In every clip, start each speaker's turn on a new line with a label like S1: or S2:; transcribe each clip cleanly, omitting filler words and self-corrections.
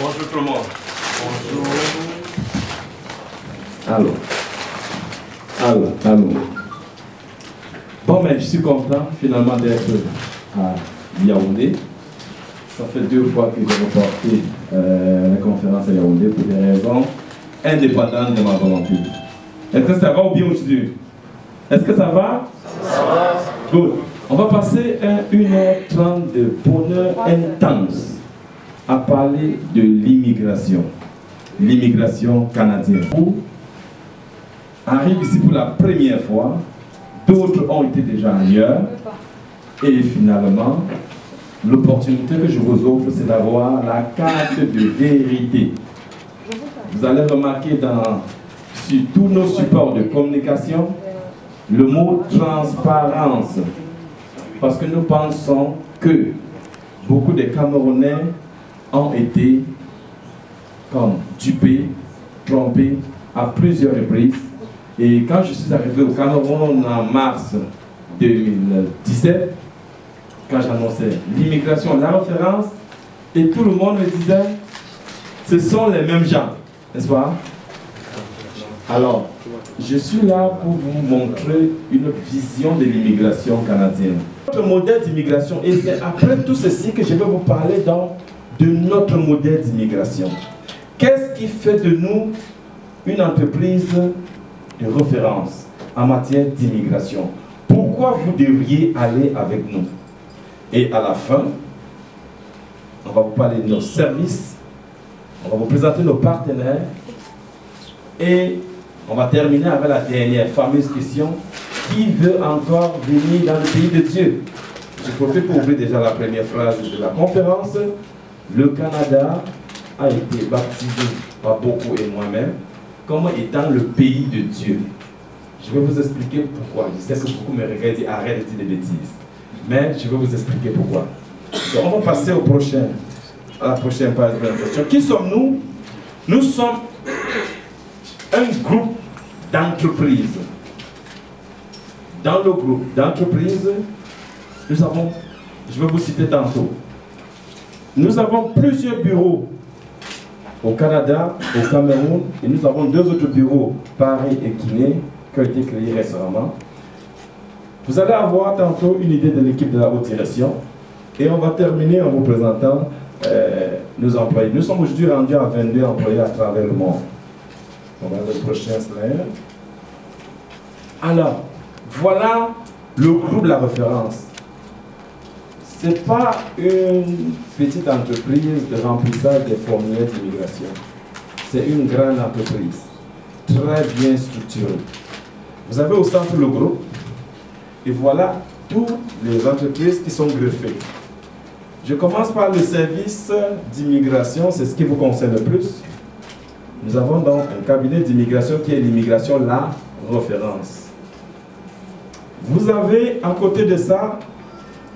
S1: Bonjour tout le monde. Bonjour. Allô. Bon, mais je suis content finalement d'être à Yaoundé. Ça fait 2 fois que j'ai reporté la conférence à Yaoundé pour des raisons indépendantes de ma volonté. Est-ce que ça va ou bien aujourd'hui? Est-ce que ça va? Ça va. Good. On va passer 1h30 de bonheur intense à parler de l'immigration. L'immigration canadienne. Vous arrivez ici pour la première fois, d'autres ont été déjà ailleurs, et finalement, l'opportunité que je vous offre, c'est d'avoir la carte de vérité. Vous allez remarquer sur tous nos supports de communication, le mot transparence. Parce que nous pensons que beaucoup de Camerounais ont été comme dupés, trompés à plusieurs reprises. Et quand je suis arrivé au Cameroun en mars 2017, quand j'annonçais l'immigration, la référence, et tout le monde me disait, ce sont les mêmes gens, n'est-ce pas? Alors, je suis là pour vous montrer une vision de l'immigration canadienne. Notre modèle d'immigration, et c'est après tout ceci que je vais vous parler de notre modèle d'immigration. Qu'est-ce qui fait de nous une entreprise de référence en matière d'immigration? Pourquoi vous devriez aller avec nous? Et à la fin, on va vous parler de nos services, on va vous présenter nos partenaires et on va terminer avec la dernière fameuse question: qui veut encore venir dans le pays de Dieu? Je profite pour ouvrir déjà la première phrase de la conférence. Le Canada a été baptisé par beaucoup et moi-même comme étant le pays de Dieu. Je vais vous expliquer pourquoi. Je sais que beaucoup me regardent et disent arrête de dire des bêtises. Mais je vais vous expliquer pourquoi. Donc on va passer à la prochaine page de la question. Qui sommes-nous? Nous sommes un groupe d'entreprises. Dans le groupe d'entreprises, nous avons, je vais vous citer tantôt, nous avons plusieurs bureaux au Canada, au Cameroun, et nous avons 2 autres bureaux, Paris et Guinée, qui ont été créés récemment. Vous allez avoir tantôt une idée de l'équipe de la haute direction, et on va terminer en vous présentant nos employés. Nous sommes aujourd'hui rendus à 22 employés à travers le monde. On va le prochain slide. Alors, voilà le groupe de la référence. Ce n'est pas une petite entreprise de remplissage des formulaires d'immigration. C'est une grande entreprise, très bien structurée. Vous avez au centre le groupe, et voilà toutes les entreprises qui sont greffées. Je commence par le service d'immigration, c'est ce qui vous concerne le plus. Nous avons donc un cabinet d'immigration qui est l'immigration, la référence. Vous avez à côté de ça,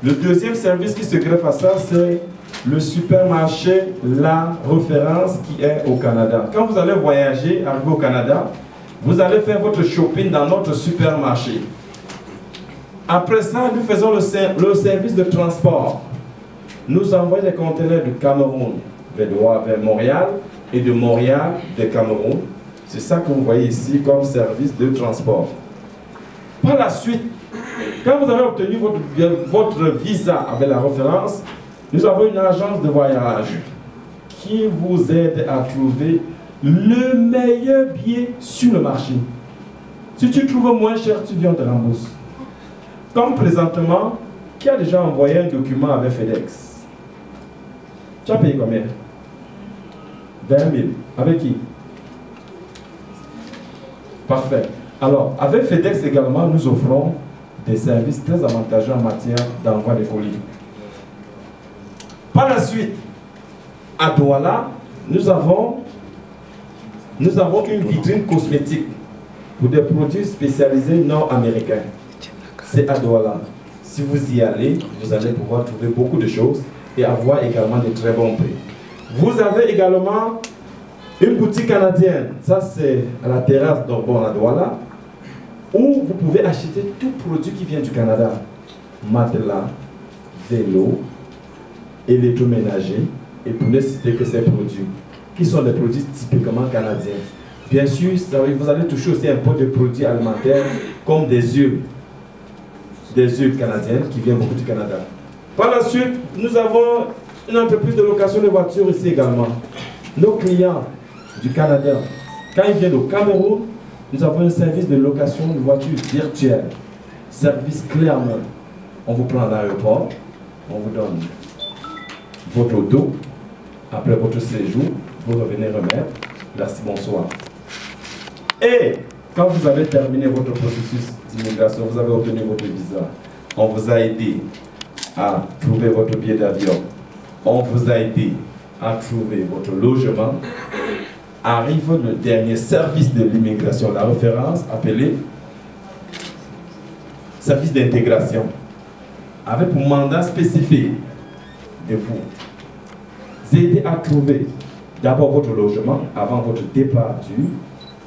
S1: le deuxième service qui se greffe à ça, c'est le supermarché La Référence qui est au Canada. Quand vous allez voyager, arriver au Canada, vous allez faire votre shopping dans notre supermarché. Après ça, nous faisons le service de transport. Nous envoyons des conteneurs du Cameroun vers Montréal et de Montréal vers Cameroun. C'est ça que vous voyez ici comme service de transport. Par la suite, quand vous avez obtenu votre visa avec la référence, nous avons une agence de voyage qui vous aide à trouver le meilleur billet sur le marché. Si tu trouves moins cher, tu viens, on te rembourse. Comme présentement, qui a déjà envoyé un document avec FedEx? Tu as payé combien? 20 000. Avec qui? Parfait. Alors, avec FedEx également, nous offrons des services très avantageux en matière d'envoi de colis. Par la suite, à Douala, nous avons une vitrine cosmétique pour des produits spécialisés nord-américains. C'est à Douala. Si vous y allez, vous allez pouvoir trouver beaucoup de choses et avoir également de très bons prix. Vous avez également une boutique canadienne. Ça, c'est à la terrasse d'Orbon à Douala, où vous pouvez acheter tout produit qui vient du Canada. Matelas, vélo, électroménager, et pour ne citer que ces produits, qui sont des produits typiquement canadiens. Bien sûr, vous allez toucher aussi un peu de produits alimentaires comme des huiles canadiennes qui viennent beaucoup du Canada. Par la suite, nous avons une entreprise de location de voitures ici également. Nos clients du Canada, quand ils viennent au Cameroun, nous avons un service de location de voitures virtuelle. Service clé en main. On vous prend à l'aéroport, on vous donne votre auto. Après votre séjour, vous revenez remettre. Merci, bonsoir. Et quand vous avez terminé votre processus d'immigration, vous avez obtenu votre visa, on vous a aidé à trouver votre billet d'avion, on vous a aidé à trouver votre logement. Arrive le dernier service de l'immigration, la référence appelée service d'intégration, avec pour mandat spécifique de vous aider à trouver d'abord votre logement avant votre départ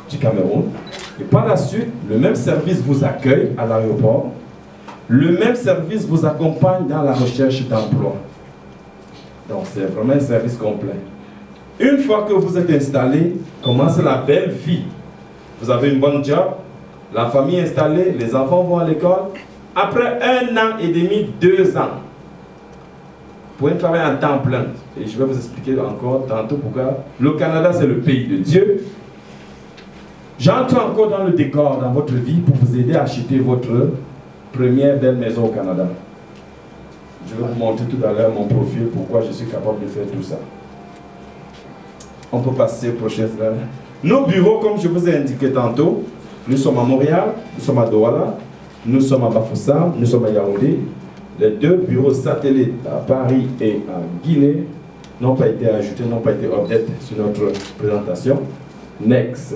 S1: du Cameroun. Et par la suite, le même service vous accueille à l'aéroport. Le même service vous accompagne dans la recherche d'emploi. Donc c'est vraiment un service complet. Une fois que vous êtes installé, commence la belle vie. Vous avez une bonne job, la famille est installée, les enfants vont à l'école. Après 1 an et demi, 2 ans, vous pouvez travailler en temps plein. Et je vais vous expliquer encore tantôt pourquoi. Le Canada, c'est le pays de Dieu. J'entre encore dans le décor dans votre vie pour vous aider à acheter votre première belle maison au Canada. Je vais vous montrer tout à l'heure mon profil, pourquoi je suis capable de faire tout ça. On peut passer au prochain slide. Nos bureaux, comme je vous ai indiqué tantôt, nous sommes à Montréal, nous sommes à Douala, nous sommes à Bafoussam, nous sommes à Yaoundé. Les 2 bureaux satellites à Paris et à Guinée n'ont pas été ajoutés, n'ont pas été updatés sur notre présentation. Next.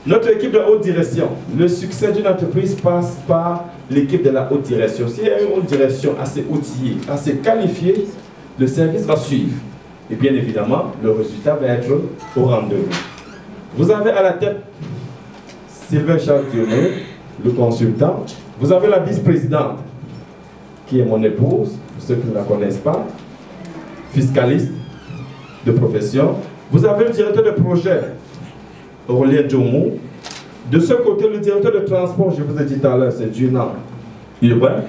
S1: Notre équipe de haute direction. Le succès d'une entreprise passe par l'équipe de la haute direction. S'il y a une haute direction assez outillée, assez qualifiée, le service va suivre. Et bien évidemment, le résultat va être au rendez-vous. Vous avez à la tête Sylvain Charles-Dionnet, le consultant. Vous avez la vice-présidente, qui est mon épouse, pour ceux qui ne la connaissent pas, fiscaliste de profession. Vous avez le directeur de projet, Aurélien Djomou. De ce côté, le directeur de transport, je vous ai dit tout à l'heure, c'est Junan Urbain.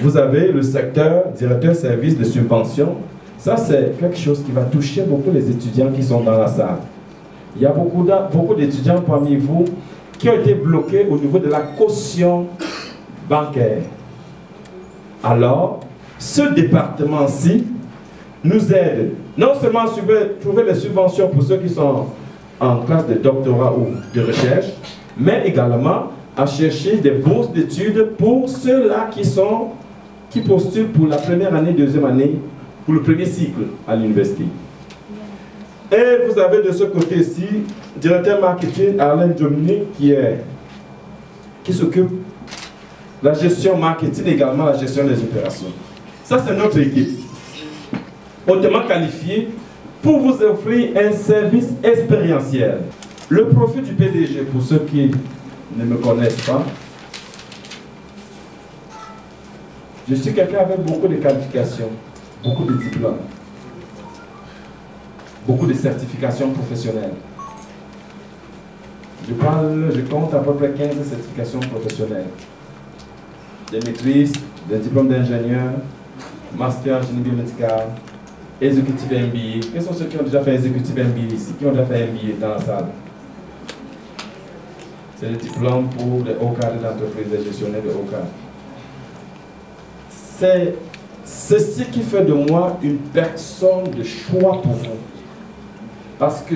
S1: Vous avez le secteur, directeur service de subvention. Ça, c'est quelque chose qui va toucher beaucoup les étudiants qui sont dans la salle. Il y a beaucoup d'étudiants parmi vous qui ont été bloqués au niveau de la caution bancaire. Alors, ce département-ci nous aide non seulement à trouver les subventions pour ceux qui sont en classe de doctorat ou de recherche, mais également à chercher des bourses d'études pour ceux-là qui postulent pour la première année, deuxième année, pour le premier cycle à l'université. Et vous avez de ce côté-ci, directeur marketing Alain Dominique qui s'occupe de la gestion marketing, également la gestion des opérations. Ça, c'est notre équipe, hautement qualifiée pour vous offrir un service expérientiel. Le profil du PDG, pour ceux qui ne me connaissent pas, je suis quelqu'un avec beaucoup de qualifications, beaucoup de diplômes, beaucoup de certifications professionnelles. Je compte à peu près 15 certifications professionnelles. Des maîtrises, des diplômes d'ingénieur, master en génie biomédical, exécutif MBA. Quels sont ceux qui ont déjà fait exécutif MBA ici, qui ont déjà fait MBA dans la salle? C'est le diplôme pour les hauts cadres d'entreprise, les gestionnaires de hauts cadres. C'est ceci qui fait de moi une personne de choix pour vous. Parce que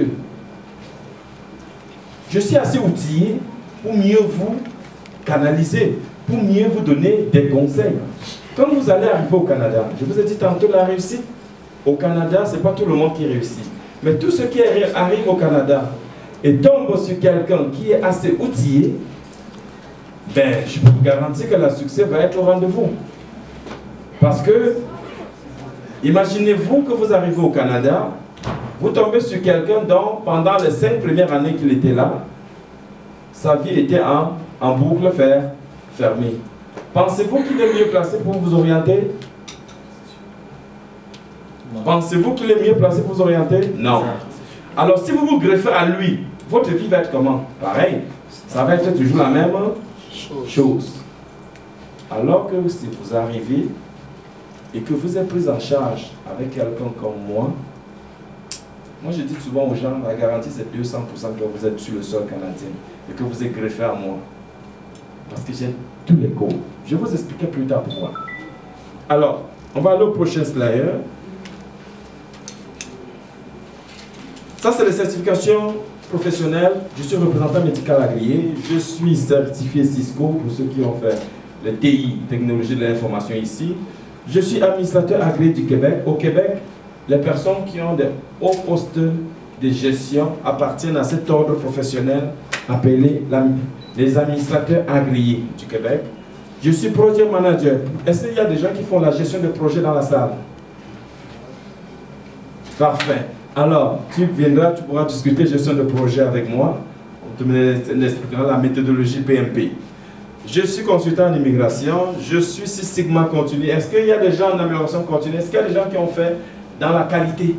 S1: je suis assez outillé pour mieux vous canaliser, pour mieux vous donner des conseils. Quand vous allez arriver au Canada, je vous ai dit tantôt la réussite, au Canada, ce n'est pas tout le monde qui réussit. Mais tous ceux qui arrivent au Canada et tombent sur quelqu'un qui est assez outillé, ben, je peux vous garantir que le succès va être au rendez-vous. Parce que, imaginez-vous que vous arrivez au Canada, vous tombez sur quelqu'un dont, pendant les 5 premières années qu'il était là, sa vie était en boucle fermée. Pensez-vous qu'il est mieux placé pour vous orienter? Pensez-vous qu'il est mieux placé pour vous orienter? Non. Alors si vous vous greffez à lui, votre vie va être comment? Pareil. Ça va être toujours la même chose. Alors que si vous arrivez et que vous êtes pris en charge avec quelqu'un comme moi je dis souvent aux gens, la garantie c'est 200% que vous êtes sur le sol canadien et que vous êtes greffé à moi. Parce que j'ai tous les codes. Je vais vous expliquer plus tard pourquoi. Alors, on va aller au prochain slide. Ça, c'est les certifications professionnelles. Je suis représentant médical agréé. Je suis certifié Cisco pour ceux qui ont fait le TI, Technologie de l'information ici. Je suis administrateur agréé du Québec. Au Québec, les personnes qui ont des hauts postes de gestion appartiennent à cet ordre professionnel appelé les administrateurs agréés du Québec. Je suis project manager. Est-ce qu'il y a des gens qui font la gestion de projet dans la salle? Parfait. Alors, tu viendras, tu pourras discuter gestion de projet avec moi. On te expliquera la méthodologie PMP. Je suis consultant en immigration. Je suis Six Sigma continu. Est-ce qu'il y a des gens en amélioration continue? Est-ce qu'il y a des gens qui ont fait dans la qualité?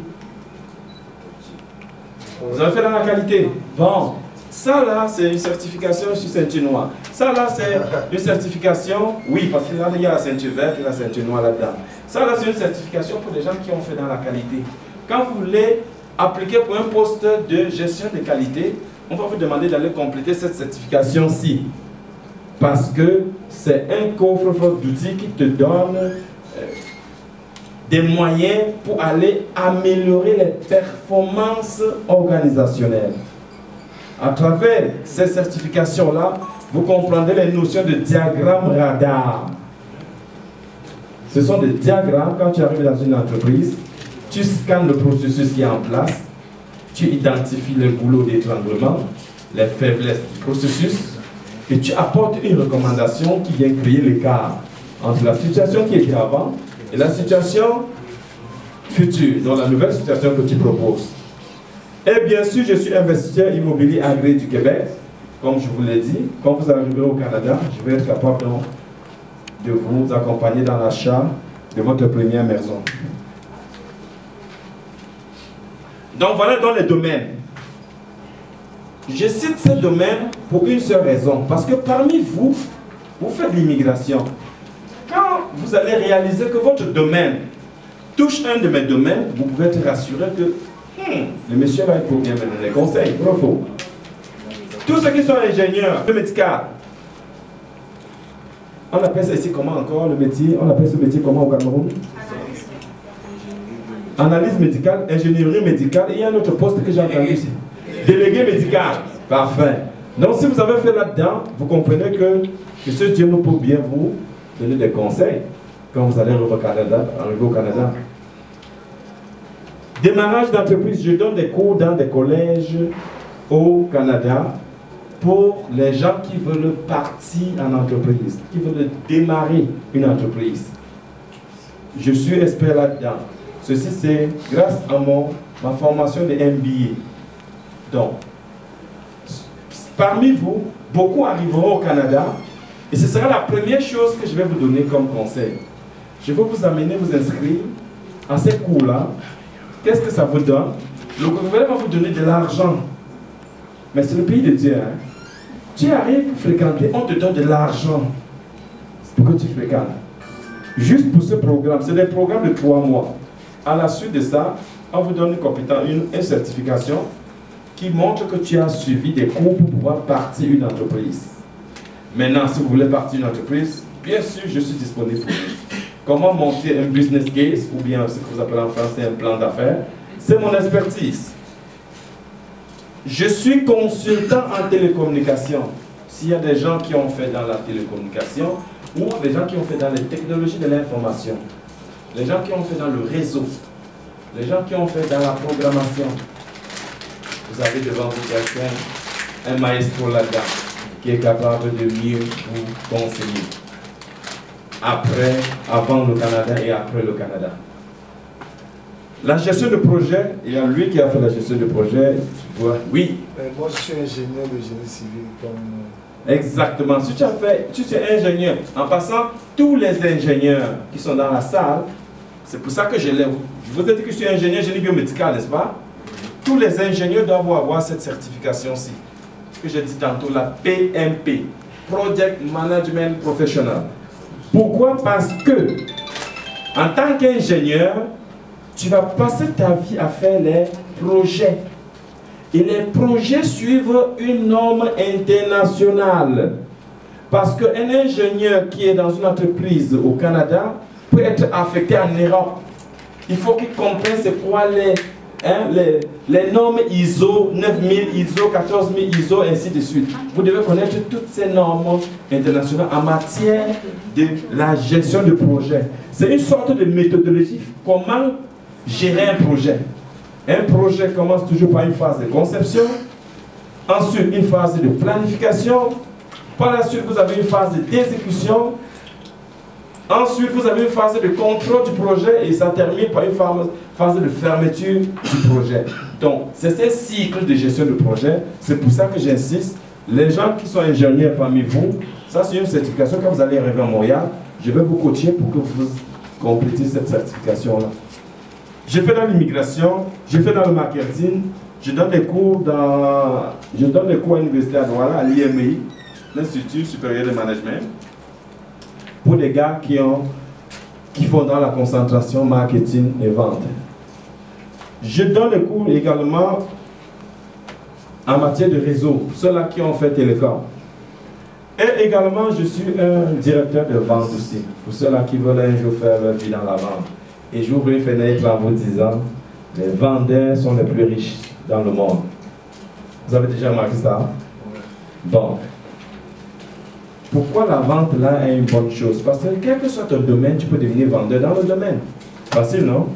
S1: Vous avez fait dans la qualité? Bon. Ça là, c'est une certification sur ceinture noire. Ça là, c'est une certification, oui, parce qu'il y a la ceinture verte et la ceinture noire là-dedans. Ça là, c'est une certification pour les gens qui ont fait dans la qualité. Quand vous voulez appliquer pour un poste de gestion de qualité, on va vous demander d'aller compléter cette certification-ci. Parce que c'est un coffre d'outils qui te donne des moyens pour aller améliorer les performances organisationnelles. À travers ces certifications-là, vous comprendrez les notions de diagramme radar. Ce sont des diagrammes, quand tu arrives dans une entreprise, tu scannes le processus qui est en place, tu identifies les goulots d'étranglement, les faiblesses du processus, et tu apportes une recommandation qui vient créer l'écart entre la situation qui était avant et la situation future, donc la nouvelle situation que tu proposes. Et bien sûr, je suis investisseur immobilier agréé du Québec. Comme je vous l'ai dit, quand vous arriverez au Canada, je vais être capable de vous accompagner dans l'achat de votre première maison. Donc voilà dans les domaines. Je cite ces domaines pour une seule raison. Parce que parmi vous, vous faites l'immigration. Quand vous allez réaliser que votre domaine touche un de mes domaines, vous pouvez être rassuré que le monsieur va être pour bien me donner des conseils. Bravo. Tous ceux qui sont ingénieurs de médical, on appelle ça ici comment encore le métier? On appelle ce métier comment au Cameroun? Analyse médicale, ingénierie médicale. Et il y a un autre poste que j'ai entendu ici. Délégué médical. Parfait. Donc si vous avez fait là-dedans, vous comprenez que ce Dieu nous peut bien vous donner des conseils quand vous allez arriver au Canada. Démarrage d'entreprise, je donne des cours dans des collèges au Canada pour les gens qui veulent partir en entreprise, qui veulent démarrer une entreprise. Je suis expert là-dedans. Ceci, c'est grâce à ma formation de MBA. Donc, parmi vous, beaucoup arriveront au Canada et ce sera la première chose que je vais vous donner comme conseil. Je vais vous amener, vous inscrire à ces cours-là. Qu'est-ce que ça vous donne? Le gouvernement va vous donner de l'argent. Mais c'est le pays de Dieu. Hein? Tu arrives pour fréquenter, on te donne de l'argent pour que tu fréquentes. Juste pour ce programme, c'est des programmes de 3 mois. À la suite de ça, on vous donne une certification qui montre que tu as suivi des cours pour pouvoir partir une entreprise. Maintenant, si vous voulez partir une entreprise, bien sûr, je suis disponible pour vous. Comment monter un business case, ou bien ce que vous appelez en français un plan d'affaires, c'est mon expertise. Je suis consultant en télécommunication. S'il y a des gens qui ont fait dans la télécommunication, ou des gens qui ont fait dans les technologies de l'information, les gens qui ont fait dans le réseau, les gens qui ont fait dans la programmation, vous avez devant vous quelqu'un, un maestro là-dedans, qui est capable de mieux vous conseiller. Avant le Canada et après le Canada. La gestion de projet, il y a lui qui a fait la gestion de projet. Oui.
S2: Moi, je suis ingénieur de génie civil.
S1: Exactement. Si tu es ingénieur, en passant, tous les ingénieurs qui sont dans la salle, c'est pour ça que je lève Je vous ai dit que je suis ingénieur génie biomédical, n'est-ce pas? Tous les ingénieurs doivent avoir cette certification-ci, que j'ai dit tantôt, la PMP, Project Management Professional. Pourquoi? Parce que, en tant qu'ingénieur, tu vas passer ta vie à faire les projets. Et les projets suivent une norme internationale. Parce qu'un ingénieur qui est dans une entreprise au Canada peut être affecté en Europe. Il faut qu'il comprenne c'est quoi les normes ISO 9000, ISO 14000, ISO, ainsi de suite. Vous devez connaître toutes ces normes internationales en matière de la gestion de projet. C'est une sorte de méthodologie. Comment gérer un projet? Un projet commence toujours par une phase de conception, ensuite une phase de planification, par la suite vous avez une phase d'exécution, ensuite vous avez une phase de contrôle du projet et ça termine par une phase de fermeture du projet. Donc c'est ce cycle de gestion de projet, c'est pour ça que j'insiste, les gens qui sont ingénieurs parmi vous, ça c'est une certification, quand vous allez arriver à Montréal, je vais vous coacher pour que vous complétiez cette certification-là. J'ai fait dans l'immigration, j'ai fait dans le marketing, je donne des cours à l'université à Douala, à l'IMI, l'Institut supérieur de management, pour les gars qui font dans la concentration marketing et vente. Je donne des cours également en matière de réseau, ceux-là qui ont fait télécom. Et également, je suis un directeur de vente aussi, pour ceux-là qui veulent un jour faire leur vie dans la vente. Et j'ouvre une fenêtre en vous disant, les vendeurs sont les plus riches dans le monde. Vous avez déjà remarqué ça? Bon. Pourquoi la vente là est une bonne chose? Parce que quel que soit ton domaine, tu peux devenir vendeur dans le domaine. Facile, non?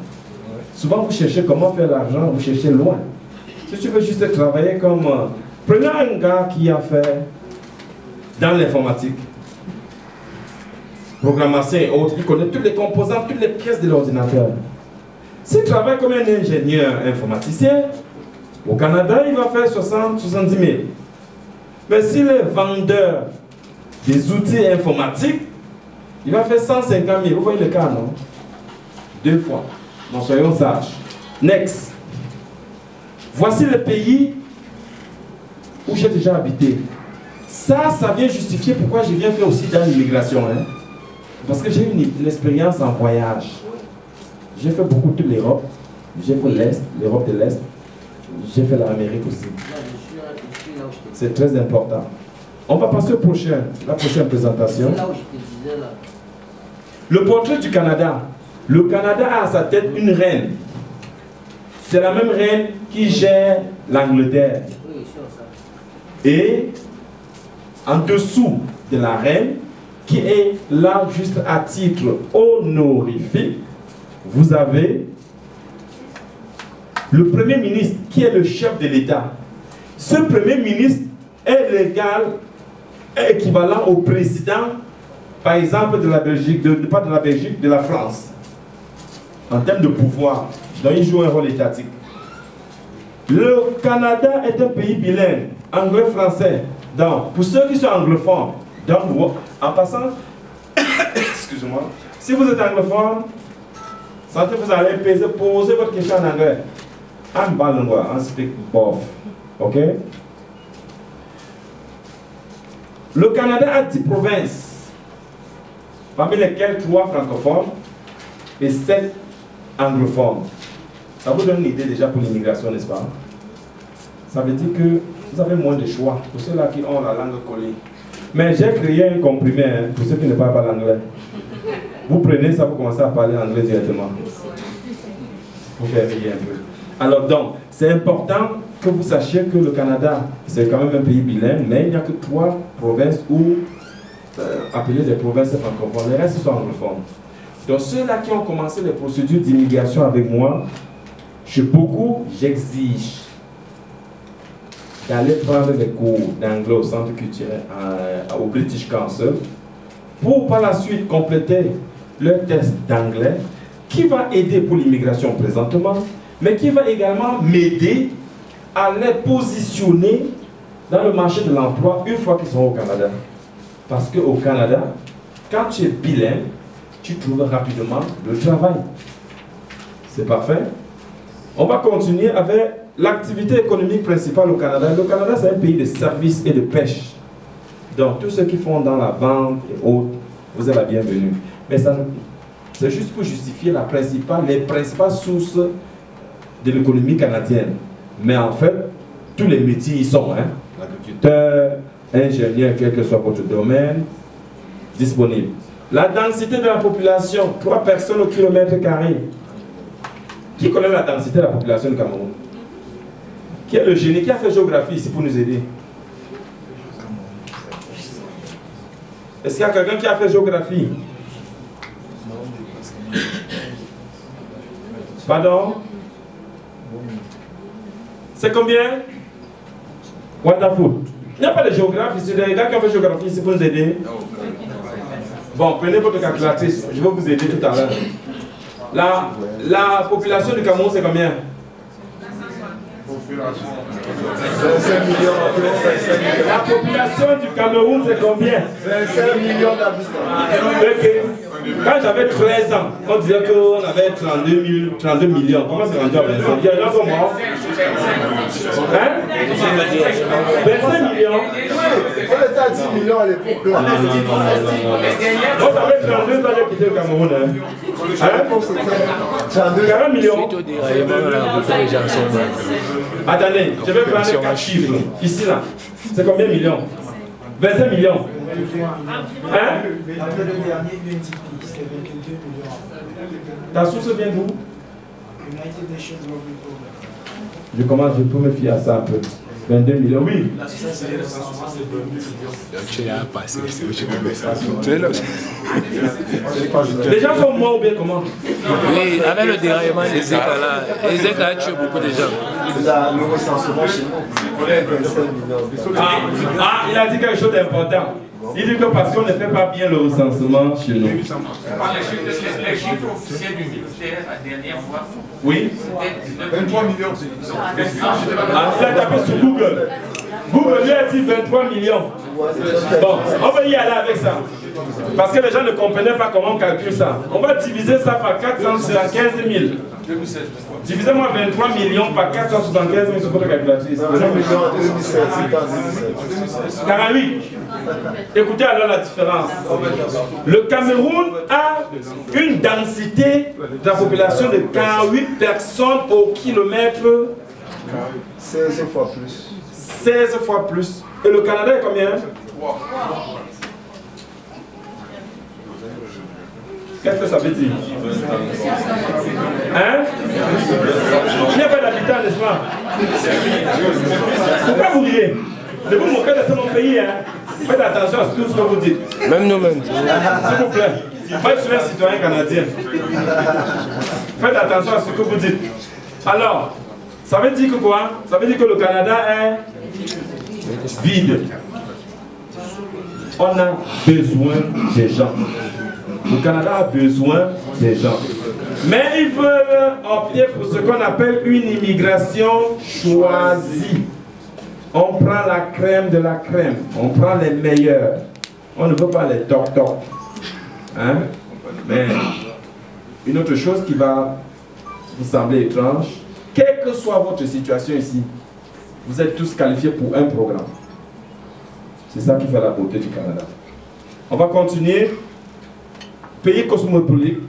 S1: Souvent, vous cherchez comment faire l'argent, vous cherchez loin. Si tu veux juste travailler comme... prenez un gars qui a fait dans l'informatique. Programmation et autres, il connaît toutes les composants, toutes les pièces de l'ordinateur. S'il travaille comme un ingénieur informaticien, au Canada, il va faire 60-70 000. Mais s'il est vendeur des outils informatiques, il va faire 150 000. Vous voyez le cas, non? 2 fois. Non, soyons sages. Next. Voici le pays où j'ai déjà habité. Ça vient justifier pourquoi je viens faire aussi dans l'immigration. Hein? Parce que j'ai une expérience en voyage. J'ai fait beaucoup de l'Europe. J'ai fait l'Est, l'Europe de l'Est. J'ai fait l'Amérique aussi. C'est très important. On va passer la prochaine présentation. Le portrait du Canada. Le Canada a à sa tête une reine. C'est la même reine qui gère l'Angleterre. Et en dessous de la reine, qui est là juste à titre honorifique, vous avez le Premier ministre qui est le chef de l'État. Ce Premier ministre est équivalent au président, par exemple, de la Belgique, pas de la Belgique, de la France. En termes de pouvoir, donc il joue un rôle étatique. Le Canada est un pays bilingue, anglais-français. Donc, pour ceux qui sont anglophones, donc, en passant, excusez-moi, si vous êtes anglophone, sentez vous allez poser votre question en anglais. I'm bilingual, I speak both. Ok? Le Canada a 10 provinces, parmi lesquelles 3 francophones et 7 anglophones. Ça vous donne une idée déjà pour l'immigration, n'est-ce pas? Ça veut dire que vous avez moins de choix pour ceux-là qui ont la langue collée. Mais j'ai créé un comprimé hein, pour ceux qui ne parlent pas l'anglais. Vous prenez ça, vous commencez à parler anglais directement. Pour faire rire un peu. Alors donc, c'est important que vous sachiez que le Canada, c'est quand même un pays bilingue, mais il n'y a que 3 provinces où, appelées des provinces francophones, les restes sont anglophones. Donc ceux-là qui ont commencé les procédures d'immigration avec moi, j'exige d'aller prendre des cours d'anglais au centre culturel au British Council pour par la suite compléter leur test d'anglais qui va aider pour l'immigration présentement, mais qui va également m'aider à les positionner dans le marché de l'emploi une fois qu'ils sont au Canada. Parce qu'au Canada, quand tu es bilingue, tu trouves rapidement le travail. C'est parfait. On va continuer avec l'activité économique principale au Canada. Le Canada, c'est un pays de services et de pêche. Donc, tous ceux qui font dans la vente et autres, vous êtes la bienvenue. Mais c'est juste pour justifier les principales sources de l'économie canadienne. Mais en fait, tous les métiers y sont. Hein? Agriculteur, ingénieur, quel que soit votre domaine, disponible. La densité de la population, 3 personnes au kilomètre carré. Qui connaît la densité de la population du Cameroun? Qui est le génie? Qui a fait géographie ici pour nous aider? Est-ce qu'il y a quelqu'un qui a fait géographie? Pardon? C'est combien? Wonderful. Il n'y a pas de géographe ici. Les gars qui ont fait géographie ici pour nous aider. Bon, prenez votre calculatrice. Je vais vous aider tout à l'heure. La population du Cameroun, c'est combien?
S2: 25 millions.
S1: La population du Cameroun, c'est combien?
S2: 25 millions d'habitants.
S1: Ok. Quand j'avais 13 ans, on disait qu'on avait 32 millions. Comment c'est rendu à 25? Il y a des gens comme moi. Hein? 25 millions.
S2: On était à 10 millions à l'époque.
S1: On avait 32 ans, j'ai quitté le Cameroun. Hein? 40 millions. Attendez, je vais prendre 4 chiffres. Ici, là. C'est combien de millions? 25 millions. Hein?
S3: Après le dernier UNDP, c'était 22 millions.
S1: Ta source vient d'où?
S3: United Nations World Report.
S1: Je commence, je peux me fier à ça un peu. 22 millions, oui.
S3: La source, c'est le recensement, c'est 2 millions.
S1: Les gens sont morts ou bien comment?
S4: Oui, avec le déraillement des États là, les États a tué beaucoup de gens.
S2: Le recensement chez nous, on est 25 millions.
S1: Il a dit quelque chose d'important. Il dit que parce qu'on ne fait pas bien le recensement chez nous.
S5: Les chiffres officiels du ministère la dernière fois,
S1: Oui.
S5: c'était 23 millions.
S1: Ça tapé sur Google. Google lui a dit 23 millions. Bon, on va y aller avec ça. Parce que les gens ne comprenaient pas comment on calcule ça. On va diviser ça par 475 000. Divisez-moi 23 millions par 475 000 sur votre calculatrice.
S2: 1 million en 2017, c'était en 2017.
S1: 48. Écoutez alors la différence. Le Cameroun a une densité de la population de 48 personnes au kilomètre.
S2: 16 fois plus.
S1: 16 fois plus. Et le Canada est combien? Qu'est-ce que ça veut dire? Hein? Il n'y a pas d'habitants, n'est-ce pas? Pourquoi vous riez? Ne vous moquez de mon pays, hein? Faites attention à tout ce que vous dites.
S4: Même nous-mêmes.
S1: S'il vous plaît. Moi, je suis un citoyen canadien. Faites attention à ce que vous dites. Alors, ça veut dire que quoi? Ça veut dire que le Canada est vide. On a besoin des gens. Le Canada a besoin des gens. Mais ils veulent opter pour ce qu'on appelle une immigration choisie. On prend la crème de la crème. On prend les meilleurs. On ne veut pas les toc-toc. Hein? Mais une autre chose qui va vous sembler étrange, quelle que soit votre situation ici, vous êtes tous qualifiés pour un programme. C'est ça qui fait la beauté du Canada. On va continuer. Pays cosmopolite,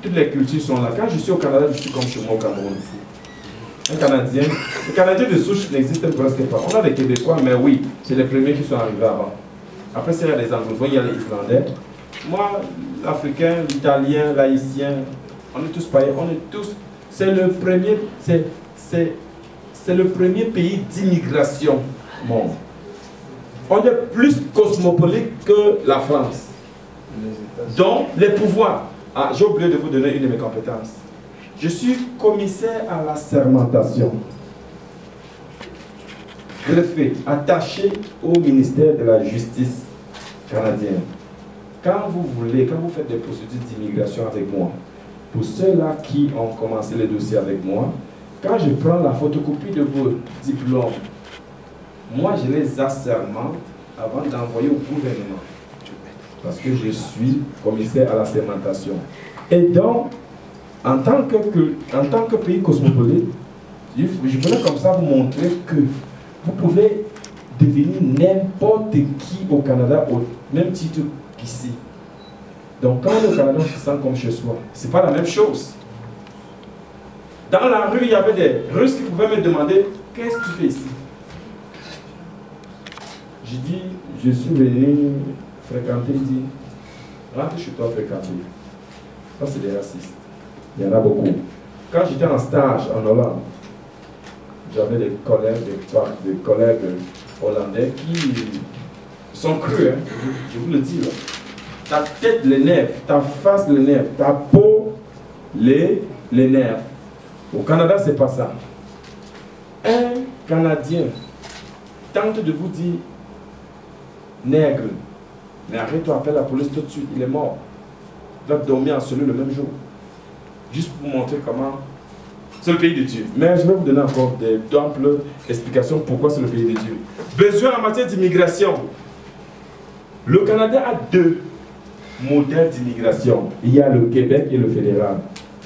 S1: toutes les cultures sont là. Quand je suis au Canada, je suis comme chez moi au Cameroun. Un Canadien, les Canadiens de souche n'existent presque pas. On a des Québécois, mais oui, c'est les premiers qui sont arrivés avant. Après, il y a les anglophones, il y a les Islandais. Moi, l'Africain, l'Italien, l'Haïtien, on est tous pareils, on est tous. C'est le premier, c'est le premier pays d'immigration au monde. On est plus cosmopolite que la France. Donc, les pouvoirs. Ah, j'ai oublié de vous donner une de mes compétences. Je suis commissaire à la sermentation. Greffé, attaché au ministère de la Justice canadienne. Quand vous voulez, quand vous faites des procédures d'immigration avec moi, pour ceux-là qui ont commencé les dossiers avec moi, quand je prends la photocopie de vos diplômes, moi je les assermente avant d'envoyer au gouvernement. Parce que je suis commissaire à la sermentation. Et donc, en tant que pays cosmopolite, je voulais comme ça vous montrer que vous pouvez devenir n'importe qui au Canada au même titre qu'ici. Donc quand on est au Canada, on se sent comme chez soi. C'est pas la même chose. Dans la rue, il y avait des Russes qui pouvaient me demander « Qu'est-ce que tu fais ici ?» J'ai dit « Je suis venu fréquenter. » Il dit « Rentre chez toi fréquenter. » Ça, c'est des racistes. Il y en a beaucoup. Quand j'étais en stage en Hollande, j'avais des collègues hollandais qui sont crus, hein, je vous le dis. Là. Ta tête, les nerfs, ta face, les nerfs, ta peau, les nerfs. Au Canada, c'est pas ça. Un Canadien tente de vous dire nègre, mais arrête-toi, appelle la police tout de suite, il est mort. Il va dormir en cellule le même jour. Juste pour vous montrer comment c'est le pays de Dieu. Mais je vais vous donner encore d'amples explications pourquoi c'est le pays de Dieu. Besoin en matière d'immigration. Le Canada a deux modèles d'immigration. Il y a le Québec et le fédéral.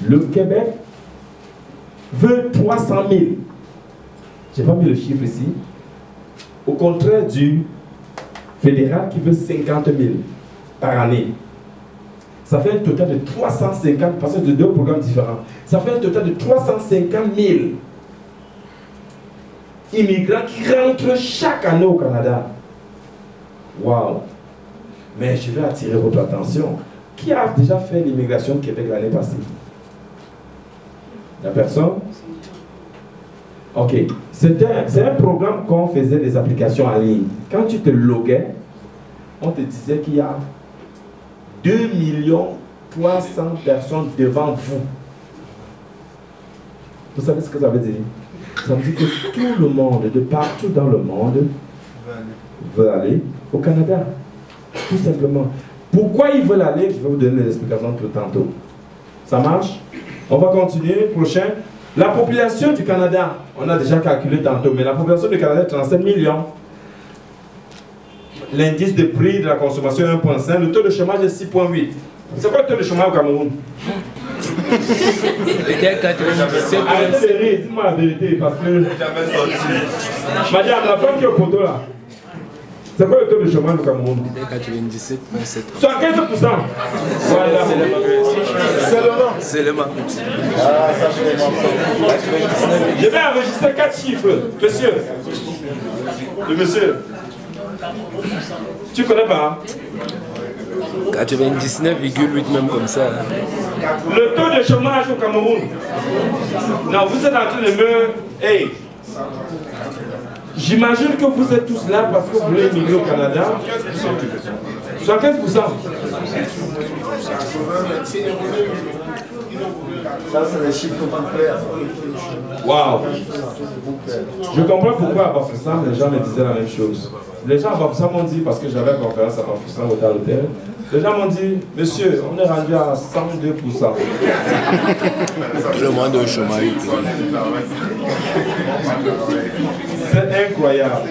S1: Le Québec veut 300 000. Je n'ai pas mis le chiffre ici. Au contraire du fédéral qui veut 50 000 par année. Ça fait un total de 350, parce que c'est deux programmes différents. Ça fait un total de 350 000 immigrants qui rentrent chaque année au Canada. Waouh! Mais je vais attirer votre attention. Qui a déjà fait l'immigration au Québec l'année passée? La personne? Ok. C'est un programme qu'on faisait des applications en ligne. Quand tu te loguais, on te disait qu'il y a 2 300 000 personnes devant vous. Vous savez ce que ça veut dire? Ça veut dire que tout le monde, de partout dans le monde, veut aller au Canada. Tout simplement. Pourquoi ils veulent aller? Je vais vous donner les explications tout tantôt. Ça marche? On va continuer. Prochain. La population du Canada, on a déjà calculé tantôt, mais la population du Canada est 37 millions. L'indice de prix de la consommation est 1,5. Le taux de chômage est 6,8. C'est quoi le taux de chômage au Cameroun? Arrêtez de rire, dites-moi la vérité, parce que... Madame, la femme qui est au poteau là, c'est quoi le taux de chômage au Cameroun?
S4: 97,7.
S1: 75%. Voilà.
S4: C'est le manque.
S1: Je vais enregistrer 4 chiffres. Monsieur. Le monsieur. Tu connais pas?
S4: 99,8 même comme ça.
S1: Le taux de chômage au Cameroun. Non, vous êtes en train de me... Hey. J'imagine que vous êtes tous là parce que vous voulez immigrer au Canada. 75%.
S2: Ça, c'est les chiffres compléts.
S1: Waouh! Je comprends pourquoi à Bafoussam, les gens me disaient la même chose. Les gens à Bafoussam m'ont dit, parce que j'avais une conférence à Bafoussam au Hôtel, les gens m'ont dit, monsieur, on est rendu à 102%.
S4: Le moins de chômage.
S1: C'est incroyable.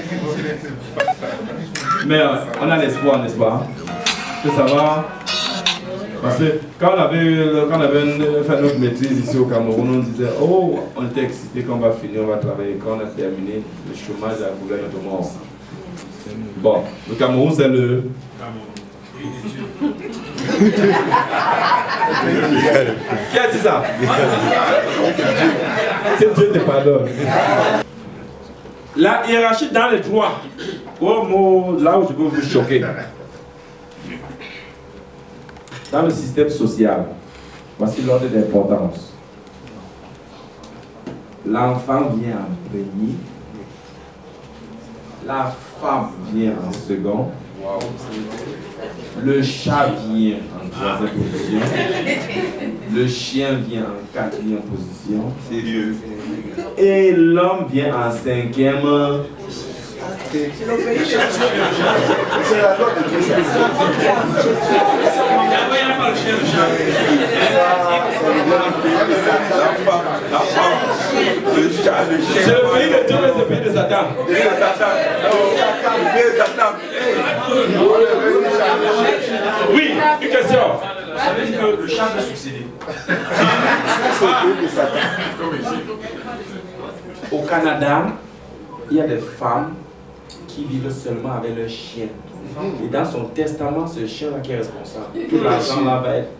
S1: Mais on a l'espoir, n'est-ce pas? Que ça va. Parce que quand on avait fait notre maîtrise ici au Cameroun, on disait, oh, on était excité qu'on va finir, on va travailler. Quand on a terminé, le chômage a couvert notre mort. Bon, le Cameroun, c'est le... Qui a dit ça? Que Dieu te pardonne. La hiérarchie dans les droits. Oh, mot, là où je peux vous choquer. Dans le système social, voici l'ordre d'importance. L'enfant vient en premier. La femme vient en second. Le chat vient en troisième position. Le chien vient en quatrième position. Sérieux. Et l'homme vient en cinquième.
S2: C'est la loi de Dieu.
S1: C'est le pays de Dieu, mais c'est le pays de Satan. Oui, une question.
S5: Vous savez que le chat veut succéder.
S6: Au Canada, il y a des femmes qui vivent seulement avec leur chien. Et dans son testament, ce chien-là qui est responsable. Tout l'argent là va être,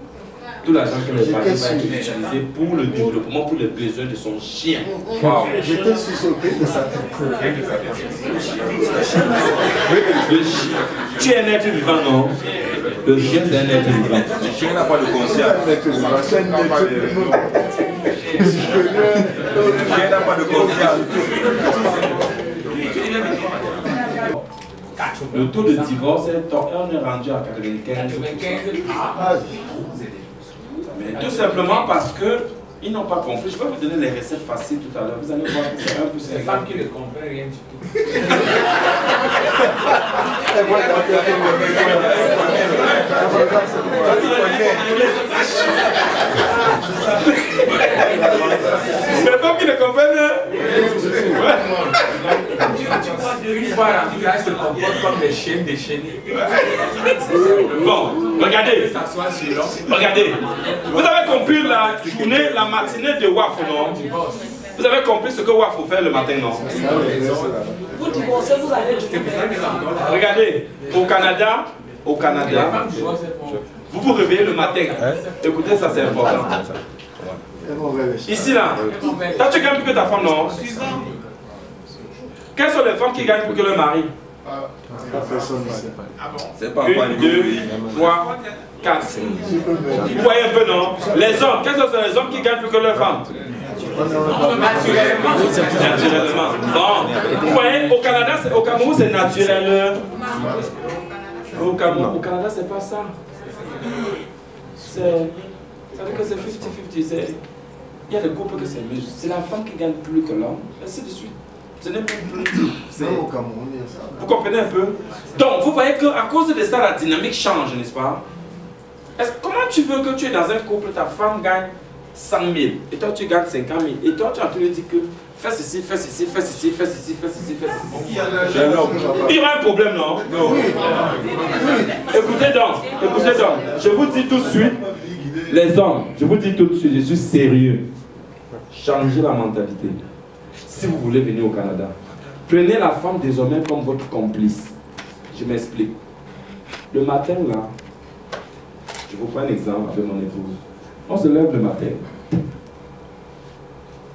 S6: tout l'argent que le famille va être utilisé pour le développement, pour les besoins de son chien. Wow.
S2: J'étais surpris de ça.
S6: Le chien. Tu es un être vivant, non? Le chien, c'est un être vivant.
S7: Le chien n'a pas de conscience.
S2: Le chien
S7: n'a pas de conscience.
S6: Le taux de divorce, on est rendu à 95. Mais tout simplement parce qu'ils n'ont pas compris. Je vais vous donner les recettes faciles tout à l'heure. Vous allez voir que c'est un peu simple.
S5: Les femmes qui ne comprennent rien du tout.
S6: Les femmes qui ne comprennent rien.
S5: Une fois rendu là, elles se comportent comme des chiens déchaînés.
S6: Bon, regardez. Regardez. Vous avez compris la journée, la matinée de Wafo, non? Vous avez compris ce que Wafo fait le matin, non?
S8: Vous divorcez, vous allez du tout.
S6: Regardez, au Canada, vous vous réveillez le matin. Écoutez, ça c'est important. Ici là, toi tu gagnes plus que ta femme, non? Quelles sont les femmes qui gagnent plus que leur mari?
S7: C'est pas
S6: 1, 2, 3, 4. Vous voyez un peu, non? Les hommes, quels sont les hommes qui gagnent plus que leur femme? Naturellement. Bon, vous voyez, au Canada, au Cameroun, c'est naturel. Au Canada, c'est pas ça. Ça veut dire que c'est 50-50. Il y a des couples que c'est mieux. C'est la femme qui gagne plus que l'homme. Ainsi de suite. Ce n'est plus politique. Vous comprenez un peu? Donc, vous voyez qu'à cause de ça, la dynamique change, n'est-ce pas? Comment tu veux que tu es dans un couple, ta femme gagne 100 000 et toi tu gagnes 50 000 et toi tu as en train de dire que fais ceci, fais ceci, fais ceci, fais ceci, fais ceci, fais ceci. Il y aura un problème, non? Écoutez donc, je vous dis tout de suite, les hommes, je vous dis tout de suite, je suis sérieux. Changez la mentalité. Si vous voulez venir au Canada, prenez la femme désormais comme votre complice. Je m'explique. Le matin là, je vous prends un exemple avec mon épouse. On se lève le matin.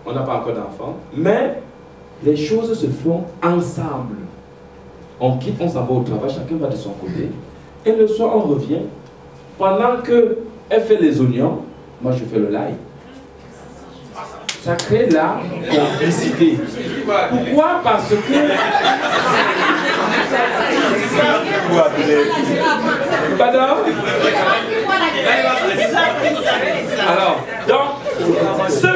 S6: On n'a pas encore d'enfants, mais les choses se font ensemble. On quitte, on s'en va au travail, chacun va de son côté. Et le soir, on revient. Pendant qu'elle fait les oignons, moi je fais le l'ail. Ça crée la complicité. Pourquoi? Parce que... Pardon? Alors, donc, ceux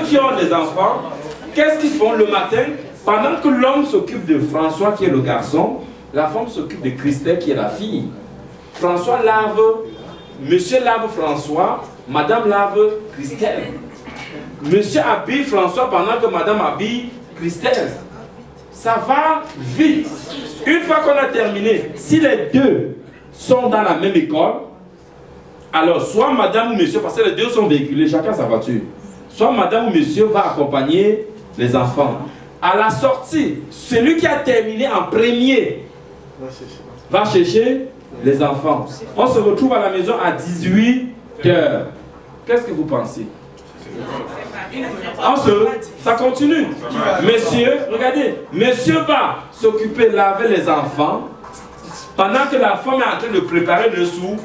S6: qui ont des enfants, qu'est-ce qu'ils font le matin? Pendant que l'homme s'occupe de François, qui est le garçon, la femme s'occupe de Christelle, qui est la fille. François lave, monsieur lave François, madame lave Christelle. Monsieur habille François pendant que madame habille Christelle. Ça va vite. Une fois qu'on a terminé, si les deux sont dans la même école, alors soit madame ou monsieur, parce que les deux sont véhiculés, chacun sa voiture, soit madame ou monsieur va accompagner les enfants. À la sortie, celui qui a terminé en premier va chercher les enfants. On se retrouve à la maison à 18 h. Qu'est-ce que vous pensez? Ça continue. Monsieur, regardez, monsieur va s'occuper de laver les enfants pendant que la femme est en train de préparer le sou.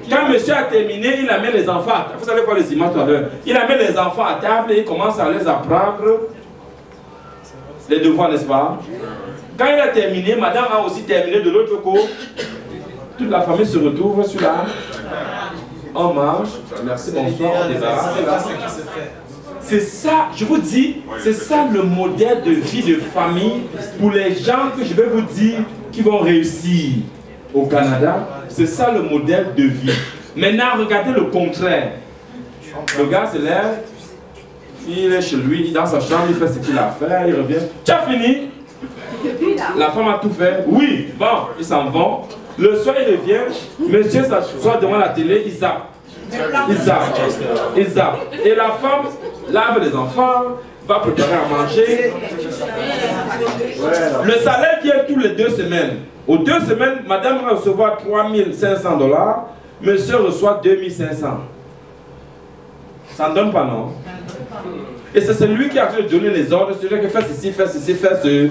S6: Quand monsieur a terminé, il amène les enfants à table. Vous savez quoi les images tout à l'heure? Il amène les enfants à table et il commence à les apprendre les devoirs, n'est-ce pas? Quand il a terminé, madame a aussi terminé de l'autre côté. Toute la famille se retrouve sur la... On mange, merci, bonsoir, on débarrasse. C'est ça, je vous dis, c'est ça le modèle de vie de famille pour les gens que je vais vous dire qui vont réussir au Canada. C'est ça le modèle de vie. Maintenant, regardez le contraire. Le gars se lève, il est chez lui, dans sa chambre, il fait ce qu'il a à faire, il revient. Tu as fini? La femme a tout fait. Oui, bon, ils s'en vont. Le soir, il revient, monsieur s'assoit devant la télé, il zappe. Ils zappent. Et la femme lave les enfants, va préparer à manger. Le salaire vient tous les 2 semaines. Aux 2 semaines, madame va recevoir $3 500, monsieur reçoit 2 500. Ça ne donne pas, non? Et c'est celui qui a de donner les ordres, c'est celui qui fait ceci, fait ceci, fait ce.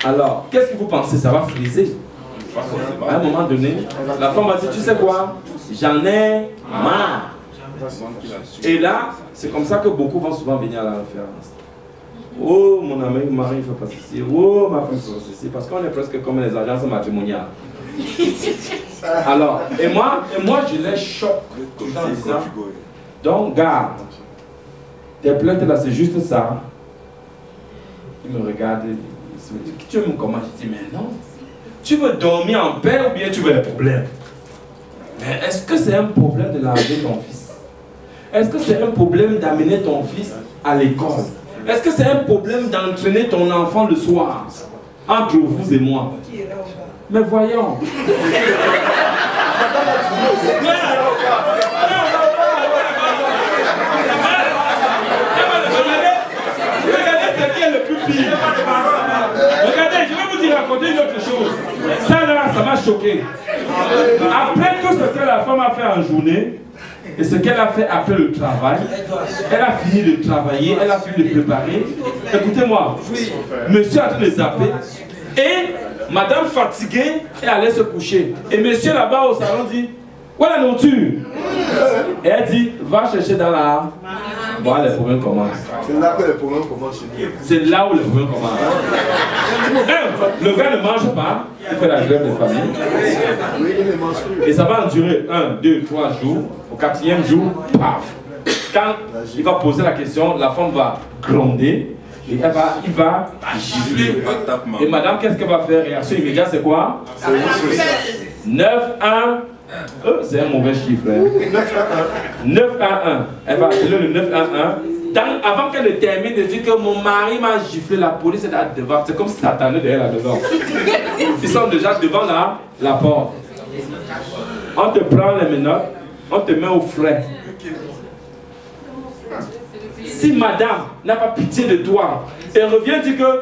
S6: Alors, qu'est-ce que vous pensez? Ça va friser. À un moment donné, la femme va dire, tu sais quoi? J'en ai marre. Et là, c'est comme ça que beaucoup vont souvent venir à la référence. Oh, mon ami, mon mari ne fait pas ceci. Oh, ma femme ne fait pas ceci. Parce qu'on est presque comme les agences matrimoniales. Alors, et moi je les choque en disant, donc garde, tes plaintes là, c'est juste ça. Il me regarde, il me dit, tu veux me comment? Je dis, mais non. Tu veux dormir en paix ou bien tu veux un problème? Mais est-ce que c'est un problème de laver ton fils? Est-ce que c'est un problème d'amener ton fils à l'école? Est-ce que c'est un problème d'entraîner ton enfant le soir? Entre vous et moi. Mais voyons. Regardez ce qui est le plus pire. Regardez, je vais vous raconter une autre chose. Ça là, ça m'a choqué. Après tout ce que la femme a fait en journée, et ce qu'elle a fait après le travail, elle a fini de travailler, elle a fini de préparer. Écoutez-moi, monsieur a train de zapper, et madame fatiguée est allée se coucher. Et monsieur là-bas au salon dit, où est la nourriture? Et elle dit, va chercher dans la... Voilà, les problèmes commencent.
S2: C'est là que les problèmes commencent chez nous.
S6: C'est là où les problèmes commencent. Le gars ne mange pas, il fait la grève de famille. Et ça va endurer 1, 2, 3 jours. Au 4e jour, paf. Quand il va poser la question, la femme va gronder. Et il va gifler. Et madame, qu'est-ce qu'elle va faire? Réaction immédiate, c'est quoi? 9, 1. C'est un mauvais chiffre. 9 à 1. Elle va appeler le 9 à 1. Avant qu'elle ne termine de dire que mon mari m'a giflé, la police est là devant. C'est comme si ça attendait derrière là devant. Ils sont déjà devant la porte. On te prend les menottes, on te met au frais. Si madame n'a pas pitié de toi et revient dire que,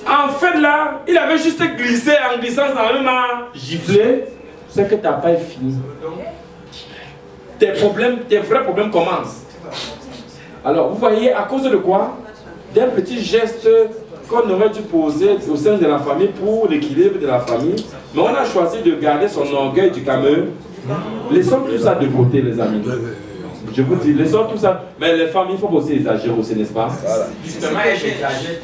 S6: en fait là, il avait juste glissé en glissant, ça m'a giflé. C'est que tu n'as pas fini. Tes vrais problèmes commencent. Alors, vous voyez, à cause de quoi? D'un petit geste qu'on aurait dû poser au sein de la famille pour l'équilibre de la famille. Mais on a choisi de garder son orgueil du camel. Laissons tout ça de côté, les amis. Je vous dis, laissons tout ça. Mais les femmes, il faut aussi exagérer aussi, n'est-ce pas?
S5: Justement, elle exagère.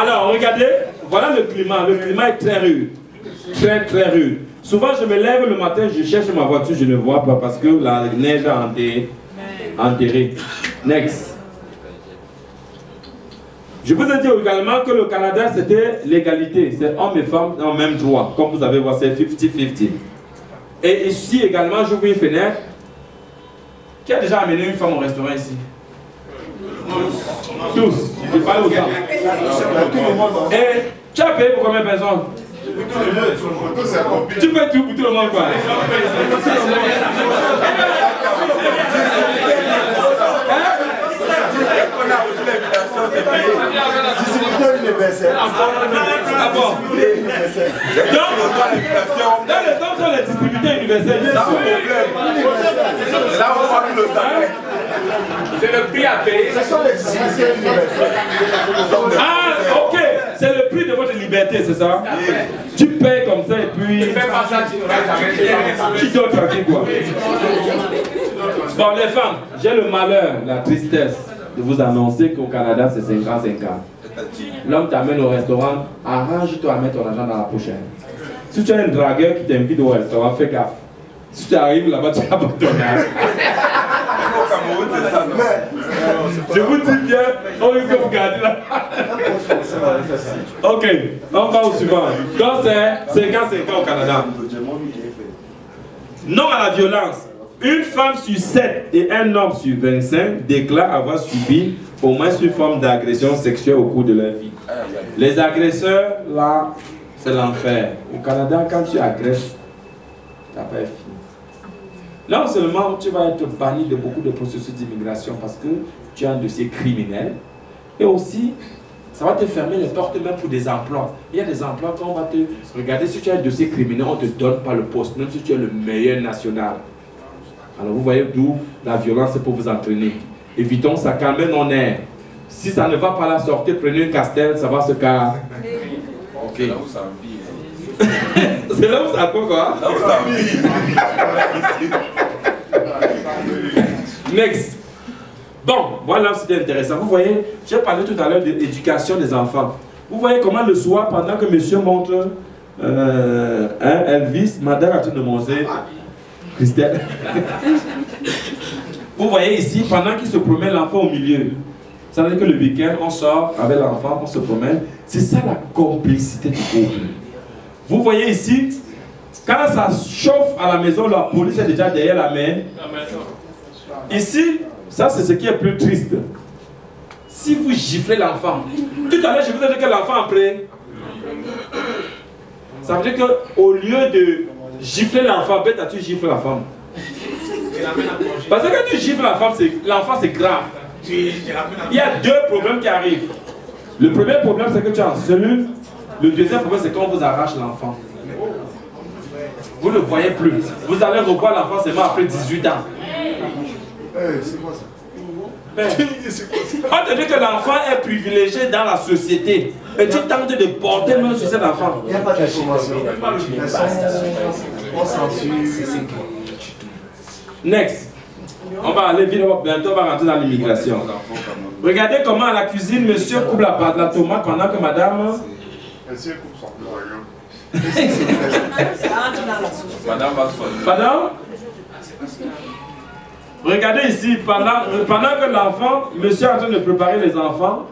S6: Alors, regardez, voilà le climat. Le climat est très rude. Très, très rude. Souvent, je me lève le matin, je cherche ma voiture, je ne vois pas parce que la neige a enterré. Next. Je vous ai dit également que le Canada, c'était l'égalité. C'est hommes et femmes en même droit. Comme vous avez vu, c'est 50-50. Et ici également, j'ouvre une fenêtre. Qui a déjà amené une femme au restaurant ici? Tous. Je parle aux gens. Et tu as payé pour combien de personnes? Tu peux tout pour tout le monde, quoi.
S2: Distributeur universel.
S6: Ah bon? Donc, dans les hommes sont les distributeurs universels.
S2: Là, on parle le salaire.
S5: C'est le prix à payer.
S2: Ce sont les distributeurs universels.
S6: Ah, ok. C'est le prix de votre liberté, c'est ça? Tu payes comme ça et puis...
S5: Fais pas ça, tu n'auras jamais fait.
S6: Tu dors tranquille, quoi. Bon, les femmes, j'ai le malheur, la tristesse de vous annoncer qu'au Canada, c'est 50-50. L'homme t'amène au restaurant, arrange-toi à mettre ton argent dans la pochette. Si tu as un dragueur qui t'invite au restaurant, fais gaffe. Si tu arrives là-bas, tu n'as pas ton argent. Je vous dis bien, on risque de vous garder là. Ok, on va au suivant. Donc c'est 50-50 au Canada. Non à la violence. Une femme sur 7 et un homme sur 25 déclarent avoir subi au moins une forme d'agression sexuelle au cours de leur vie. Les agresseurs, là, c'est l'enfer. Au Canada, quand tu agresses, tu n'as pas fini. Non seulement tu vas être banni de beaucoup de processus d'immigration parce que tu as un dossier criminel, et aussi, ça va te fermer les portes même pour des emplois. Il y a des emplois quand on va te regarder, si tu as un dossier criminel, on ne te donne pas le poste, même si tu es le meilleur national. Alors vous voyez d'où la violence est pour vous entraîner. Évitons ça quand même on est. Si ça ne va pas la sortir, prenez une castelle, ça va se casser. Ok.
S7: Là où ça empire.
S6: C'est là où ça quoi?
S7: Là où ça empire.
S6: Next. Bon, voilà, c'était intéressant. Vous voyez, j'ai parlé tout à l'heure de l'éducation des enfants. Vous voyez comment le soir, pendant que monsieur montre Elvis, madame a tout demandé. Christelle. Vous voyez ici, pendant qu'il se promène l'enfant au milieu. Ça veut dire que le week-end, on sort avec l'enfant, on se promène. C'est ça la complicité du couple. Vous voyez ici, quand ça chauffe à la maison, la police est déjà derrière la main. Ici, ça c'est ce qui est plus triste. Si vous giflez l'enfant, tout à l'heure je vous ai dit que l'enfant après, ça veut dire qu'au lieu de gifler l'enfant, bête tu gifles la femme. Parce que quand tu gifles la femme, l'enfant c'est grave. Il y a deux problèmes qui arrivent. Le premier problème c'est que tu es en cellule. Le deuxième problème c'est qu'on vous arrache l'enfant. Vous ne le voyez plus. Vous allez revoir l'enfant seulement après 18 ans.
S2: C'est quoi ça?
S6: On te dit que l'enfant est privilégié dans la société. Et tu tentes de porter main sur cet enfant.
S2: Il n'y a pas d'information. On censure.
S6: Next. On va aller vite, bientôt on va rentrer dans l'immigration. Regardez comment à la cuisine, monsieur coupe la tomate pendant que madame...
S2: Monsieur coupe son plat.
S7: Madame va se
S6: Pardon? Regardez ici, pendant que l'enfant, monsieur est en train de préparer les enfants,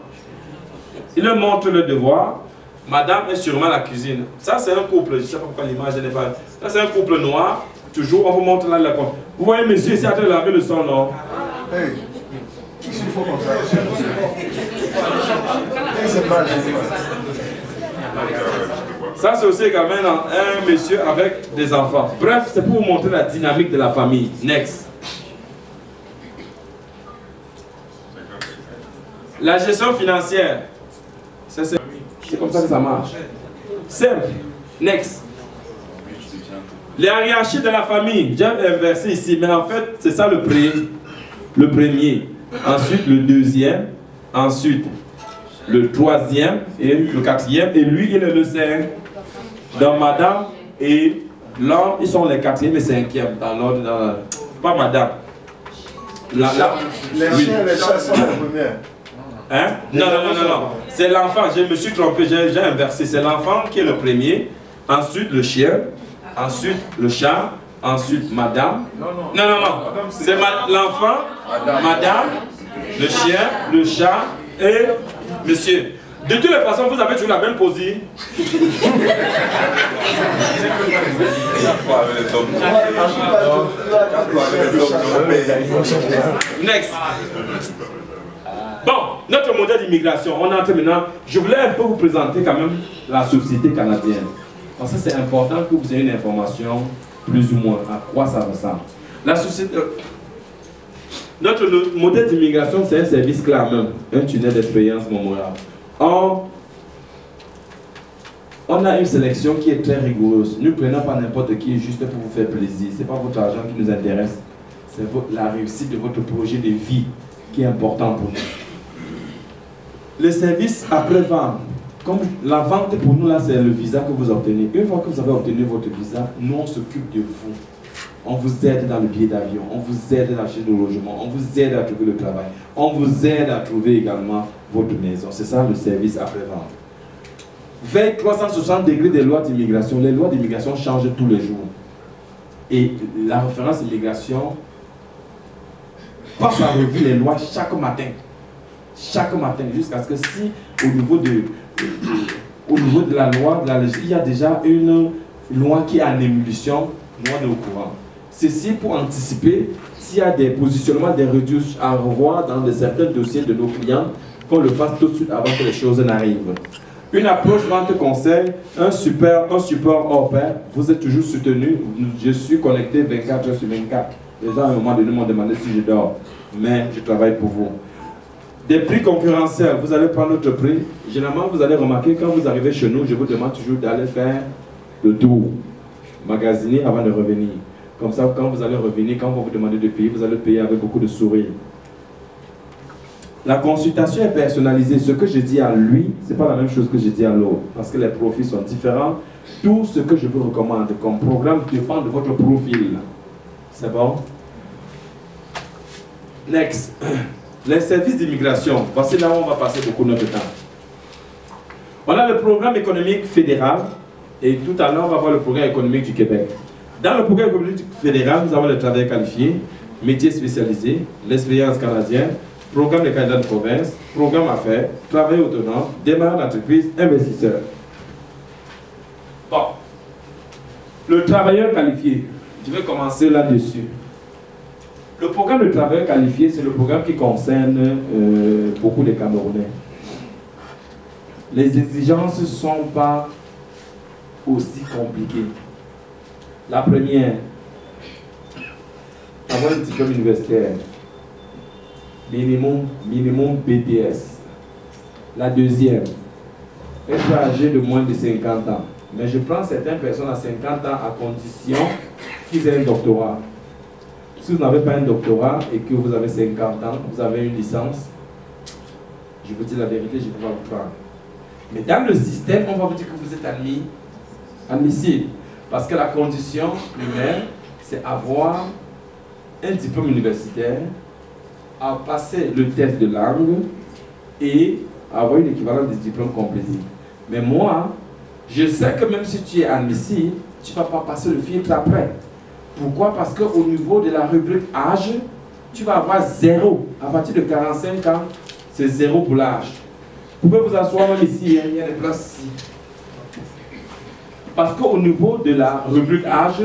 S6: il leur montre le devoir. Madame est sûrement à la cuisine. Ça, c'est un couple, je ne sais pas pourquoi l'image n'est pas. Ça, c'est un couple noir. Toujours, on vous montre là le compte. Vous voyez, monsieur ici en train de laver le sang, non?
S2: Hey, il faut comme ça. C'est pas
S6: Ça, c'est aussi également un monsieur avec des enfants. Bref, c'est pour vous montrer la dynamique de la famille. Next. La gestion financière. C'est comme ça que ça marche. Simple. Next. Les hiérarchies de la famille. J'ai inversé ici, mais en fait, c'est ça le premier. Ensuite, le deuxième. Ensuite, le troisième et le quatrième. Et lui, il est le 5. Dans madame et l'homme, ils sont les quatrième et cinquième. Dans l'ordre. Pas madame.
S2: Les chiens sont les premières.
S6: Hein? Non. C'est l'enfant, je me suis trompé, j'ai inversé. C'est l'enfant qui est le premier, ensuite le chien, ensuite le chat, ensuite madame. Non. C'est l'enfant, madame, le chien, le chat et monsieur. De toutes les façons, vous avez toujours la même position. Next. Bon, notre modèle d'immigration, on entre maintenant. Je voulais un peu vous présenter quand même la société canadienne. Parce que c'est important que vous ayez une information plus ou moins à quoi ça ressemble. La société... Notre modèle d'immigration, c'est un service clé même, un tunnel d'expérience mémorable. On a une sélection qui est très rigoureuse. Nous ne prenons pas n'importe qui juste pour vous faire plaisir. Ce n'est pas votre argent qui nous intéresse. C'est la réussite de votre projet de vie qui est important pour nous. Le service après-vente, comme la vente pour nous là, c'est le visa que vous obtenez. Une fois que vous avez obtenu votre visa, nous on s'occupe de vous. On vous aide dans le billet d'avion, on vous aide à acheter le logement, on vous aide à trouver le travail, on vous aide à trouver également votre maison. C'est ça le service après-vente. Veille 360 degrés des lois d'immigration. Les lois d'immigration changent tous les jours. Et la référence immigration passe à revue les lois chaque matin. Chaque matin, jusqu'à ce que si au niveau de la loi, il y a déjà une loi qui est en émulsion, nous on est au courant. Ceci pour anticiper s'il y a des positionnements, des réductions à revoir dans certains dossiers de nos clients, qu'on le fasse tout de suite avant que les choses n'arrivent. Une approche vente-conseil, un support hors pair, vous êtes toujours soutenu. Je suis connecté 24 heures sur 24. Les gens à un moment donné m'ont demandé si je dors, mais je travaille pour vous. Des prix concurrentiels, vous allez prendre notre prix. Généralement, vous allez remarquer quand vous arrivez chez nous, je vous demande toujours d'aller faire le tour, magasiner avant de revenir. Comme ça, quand vous allez revenir, quand on vous demandez de payer, vous allez payer avec beaucoup de sourire. La consultation est personnalisée. Ce que je dis à lui, ce n'est pas la même chose que je dis à l'autre, parce que les profils sont différents. Tout ce que je vous recommande comme programme dépend de votre profil. C'est bon? Next. Les services d'immigration. Voici là où on va passer beaucoup de notre temps. On a le programme économique fédéral et tout à l'heure on va voir le programme économique du Québec. Dans le programme économique fédéral, nous avons le travail qualifié, métier spécialisé, l'expérience canadienne, programme de candidat de province, programme affaires, travail autonome, démarrage d'entreprise, investisseur. Bon. Le travailleur qualifié. Je vais commencer là-dessus. Le programme de travailleur qualifié, c'est le programme qui concerne beaucoup de Camerounais. Les exigences ne sont pas aussi compliquées. La première, avoir un diplôme universitaire, minimum BTS. La deuxième, être âgé de moins de 50 ans. Mais je prends certaines personnes à 50 ans à condition qu'ils aient un doctorat. Si vous n'avez pas un doctorat et que vous avez 50 ans, vous avez une licence, je vous dis la vérité, je ne vais pas vous prendre. Mais dans le système, on va vous dire que vous êtes admissible. Parce que la condition primaire, c'est avoir un diplôme universitaire, à passer le test de langue et avoir une équivalence des diplômes complétés. Mais moi, je sais que même si tu es admissible, tu ne vas pas passer le filtre après. Pourquoi? Parce qu'au niveau de la rubrique âge, tu vas avoir 0. À partir de 45 ans, c'est 0 pour l'âge. Vous pouvez vous asseoir même ici, hein, il y a des places ici. Parce qu'au niveau de la rubrique âge,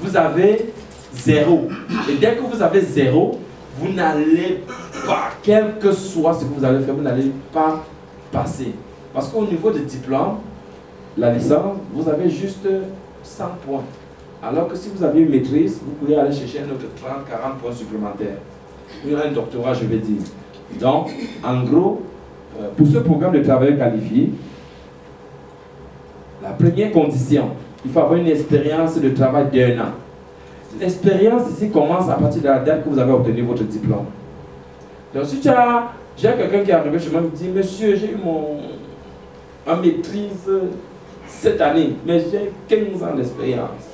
S6: vous avez 0. Et dès que vous avez 0, vous n'allez pas, quel que soit ce que vous allez faire, vous n'allez pas passer. Parce qu'au niveau des diplômes, la licence, vous avez juste 100 points. Alors que si vous avez une maîtrise, vous pouvez aller chercher un autre 30-40 points supplémentaires. Ou un doctorat, je vais dire. Donc, en gros, pour ce programme de travail qualifié, la première condition, il faut avoir une expérience de travail d'1 an. L'expérience ici commence à partir de la date que vous avez obtenu votre diplôme. Donc, si tu as, j'ai quelqu'un qui est arrivé chez moi et me dit, monsieur, j'ai eu ma maîtrise cette année, mais j'ai 15 ans d'expérience.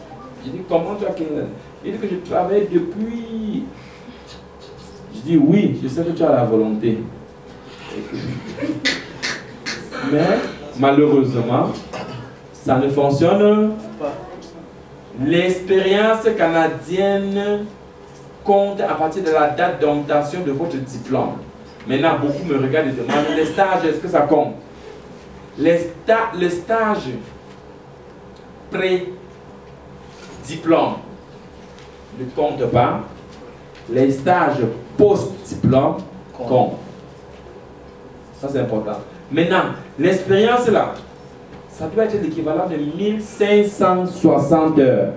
S6: Je dis, comment tu as 15 ans? Il dit que je travaille depuis. Je dis, oui, je sais que tu as la volonté. Mais, malheureusement, ça ne fonctionne pas. L'expérience canadienne compte à partir de la date d'obtention de votre diplôme. Maintenant, beaucoup me regardent et demandent, les stages, est-ce que ça compte? Les stages pré-diplôme ne comptent pas. Les stages post-diplôme comptent. Ça, c'est important. Maintenant, l'expérience là, ça doit être l'équivalent de 1560 heures.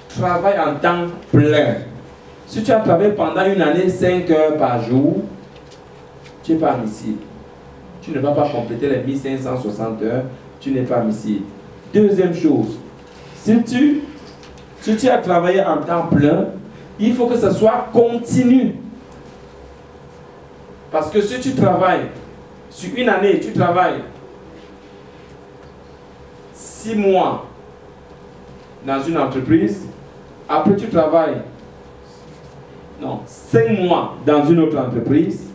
S6: Travail en temps plein. Si tu as travaillé pendant une année 5 heures par jour, tu n'es pas admissible. Tu ne vas pas compléter les 1560 heures, tu n'es pas admissible. Deuxième chose, si tu as travaillé en temps plein, il faut que ce soit continu. Parce que si tu travailles sur une année, tu travailles 6 mois dans une entreprise, après tu travailles 5 mois dans une autre entreprise,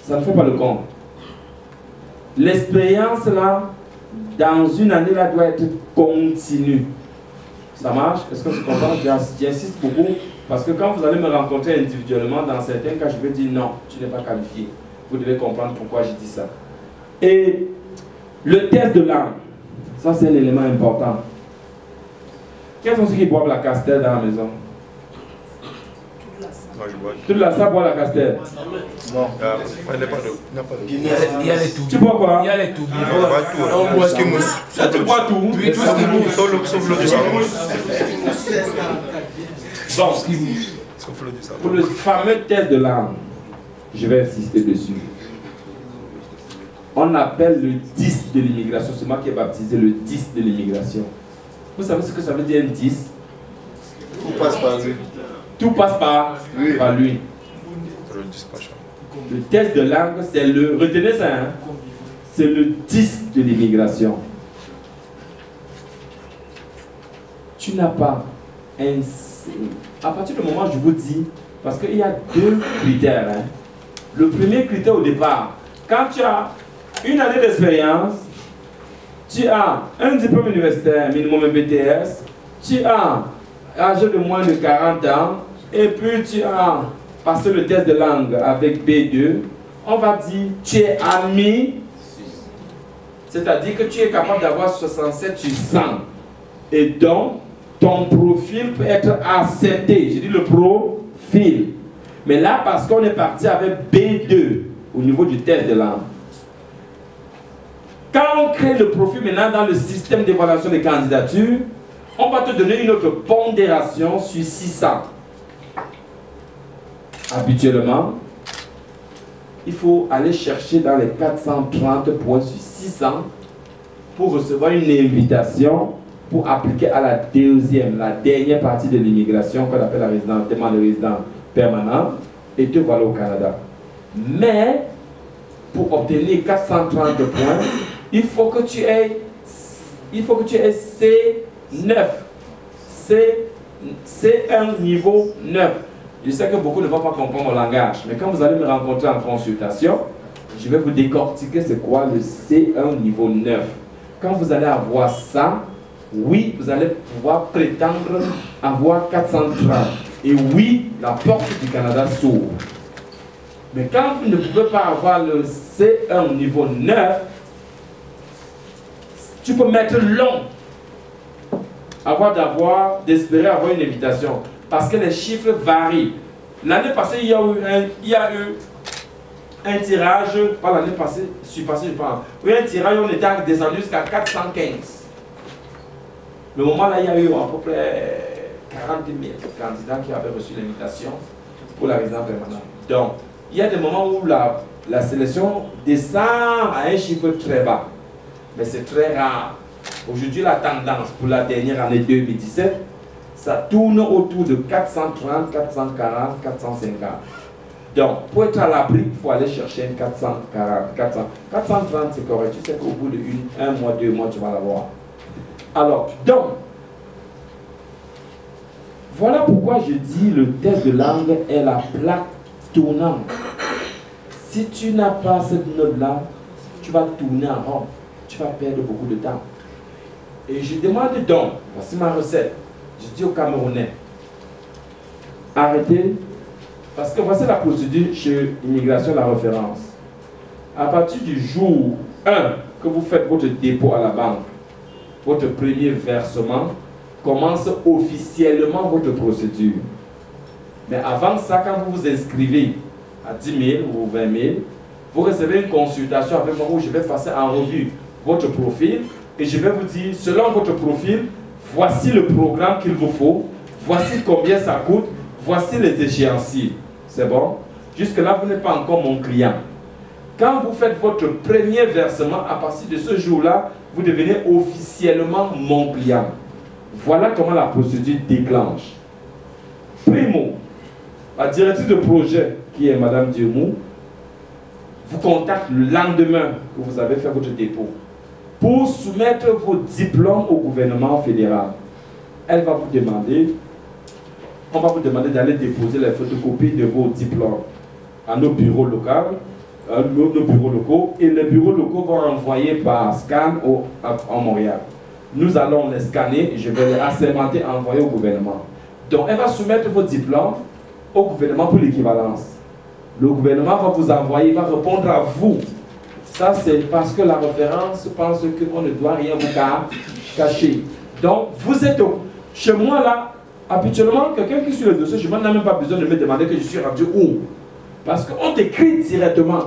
S6: ça ne fait pas le compte. L'expérience là, dans une année là, doit être continue. Ça marche? Est-ce que tu comprends? J'insiste beaucoup parce que quand vous allez me rencontrer individuellement, dans certains cas, je vais dire non, tu n'es pas qualifié. Vous devez comprendre pourquoi je dis ça. Et le test de langue, ça c'est un élément important. Quels sont ceux qui boivent la castelle dans la maison?
S1: Tu la sais boire la Castel?
S2: Non.
S4: Il y a les tout.
S1: Tu bois quoi?
S4: Il y a les tout.
S2: On boit tout.
S1: Ça, tu bois tout?
S4: Oui, tout ce qui mousse.
S2: Sauf l'eau du savon.
S1: Bon, pour le fameux test de langue, je vais insister dessus. On appelle le 10 de l'immigration. C'est moi qui ai baptisé le 10 de l'immigration. Vous savez ce que ça veut dire un 10?
S2: Tout passe par lui.
S1: Tout passe par lui. Le test de langue, c'est le... Retenez ça, hein? C'est le 10 de l'immigration. Tu n'as pas un... À partir du moment où je vous dis, parce qu'il y a deux critères. Hein? Le premier critère au départ, quand tu as une année d'expérience, tu as un diplôme universitaire, minimum un BTS, tu as âgé de moins de 40 ans, et puis tu as passé le test de langue avec B2, on va dire tu es admis, c'est-à-dire que tu es capable d'avoir 67 sur 100. Et donc, ton profil peut être accepté. Je dis le profil. Mais là, parce qu'on est parti avec B2 au niveau du test de langue. Quand on crée le profil maintenant dans le système d'évaluation des candidatures, on va te donner une autre pondération sur 600. Habituellement, il faut aller chercher dans les 430 points sur 600 pour recevoir une invitation pour appliquer à la dernière partie de l'immigration qu'on appelle la résidence, demande de résident permanent, et te voilà au Canada. Mais pour obtenir 430 points, il faut que tu aies C9. C1 niveau 9. Je sais que beaucoup ne vont pas comprendre mon langage, mais quand vous allez me rencontrer en consultation, je vais vous décortiquer c'est quoi le C1 niveau 9. Quand vous allez avoir ça, oui, vous allez pouvoir prétendre avoir 430. Et oui, la porte du Canada s'ouvre. Mais quand vous ne pouvez pas avoir le C1 niveau 9, tu peux mettre long d'espérer avoir une invitation. Parce que les chiffres varient. L'année passée, il y a eu un tirage, pas l'année passée, je pense. Oui, un tirage, on était descendu jusqu'à 415. Le moment là, il y a eu à peu près 40 000 candidats qui avaient reçu l'invitation pour la résidence permanente. Donc, il y a des moments où la sélection descend à un chiffre très bas. Mais c'est très rare. Aujourd'hui, la tendance pour la dernière année 2017, ça tourne autour de 430, 440, 450. Donc, pour être à l'abri, il faut aller chercher une 440, 400. 430, c'est correct. Tu sais qu'au bout de un mois, 2 mois, tu vas l'avoir. Alors, donc, voilà pourquoi je dis le test de langue est la plaque tournante. Si tu n'as pas cette note-là, tu vas tourner en rond. Tu vas perdre beaucoup de temps. Et je demande donc, voici ma recette. Je dis aux Camerounais, arrêtez, parce que voici la procédure chez Immigration, la référence. À partir du jour 1 que vous faites votre dépôt à la banque, votre premier versement, commence officiellement votre procédure. Mais avant ça, quand vous vous inscrivez à 10 000 ou 20 000, vous recevez une consultation avec moi où je vais passer en revue votre profil et je vais vous dire, selon votre profil, voici le programme qu'il vous faut, voici combien ça coûte, voici les échéanciers. C'est bon? Jusque-là, vous n'êtes pas encore mon client. Quand vous faites votre premier versement, à partir de ce jour-là, vous devenez officiellement mon client. Voilà comment la procédure déclenche. Primo, la directrice de projet, qui est Madame Diomou, vous contacte le lendemain que vous avez fait votre dépôt pour soumettre vos diplômes au gouvernement fédéral. Elle va vous demander, on va vous demander d'aller déposer les photocopies de vos diplômes à nos bureaux locaux, et les bureaux locaux vont envoyer par scan en Montréal. Nous allons les scanner et je vais les assermenter et envoyer au gouvernement. Donc, elle va soumettre vos diplômes au gouvernement pour l'équivalence. Le gouvernement va vous envoyer, va répondre à vous. Ça, c'est parce que la référence pense qu'on ne doit rien vous cacher. Donc, vous êtes chez moi là,
S6: Habituellement, quelqu'un qui suit le dossier, je n'ai même pas besoin de me demander que je suis rendu où. Parce qu'on t'écrit directement.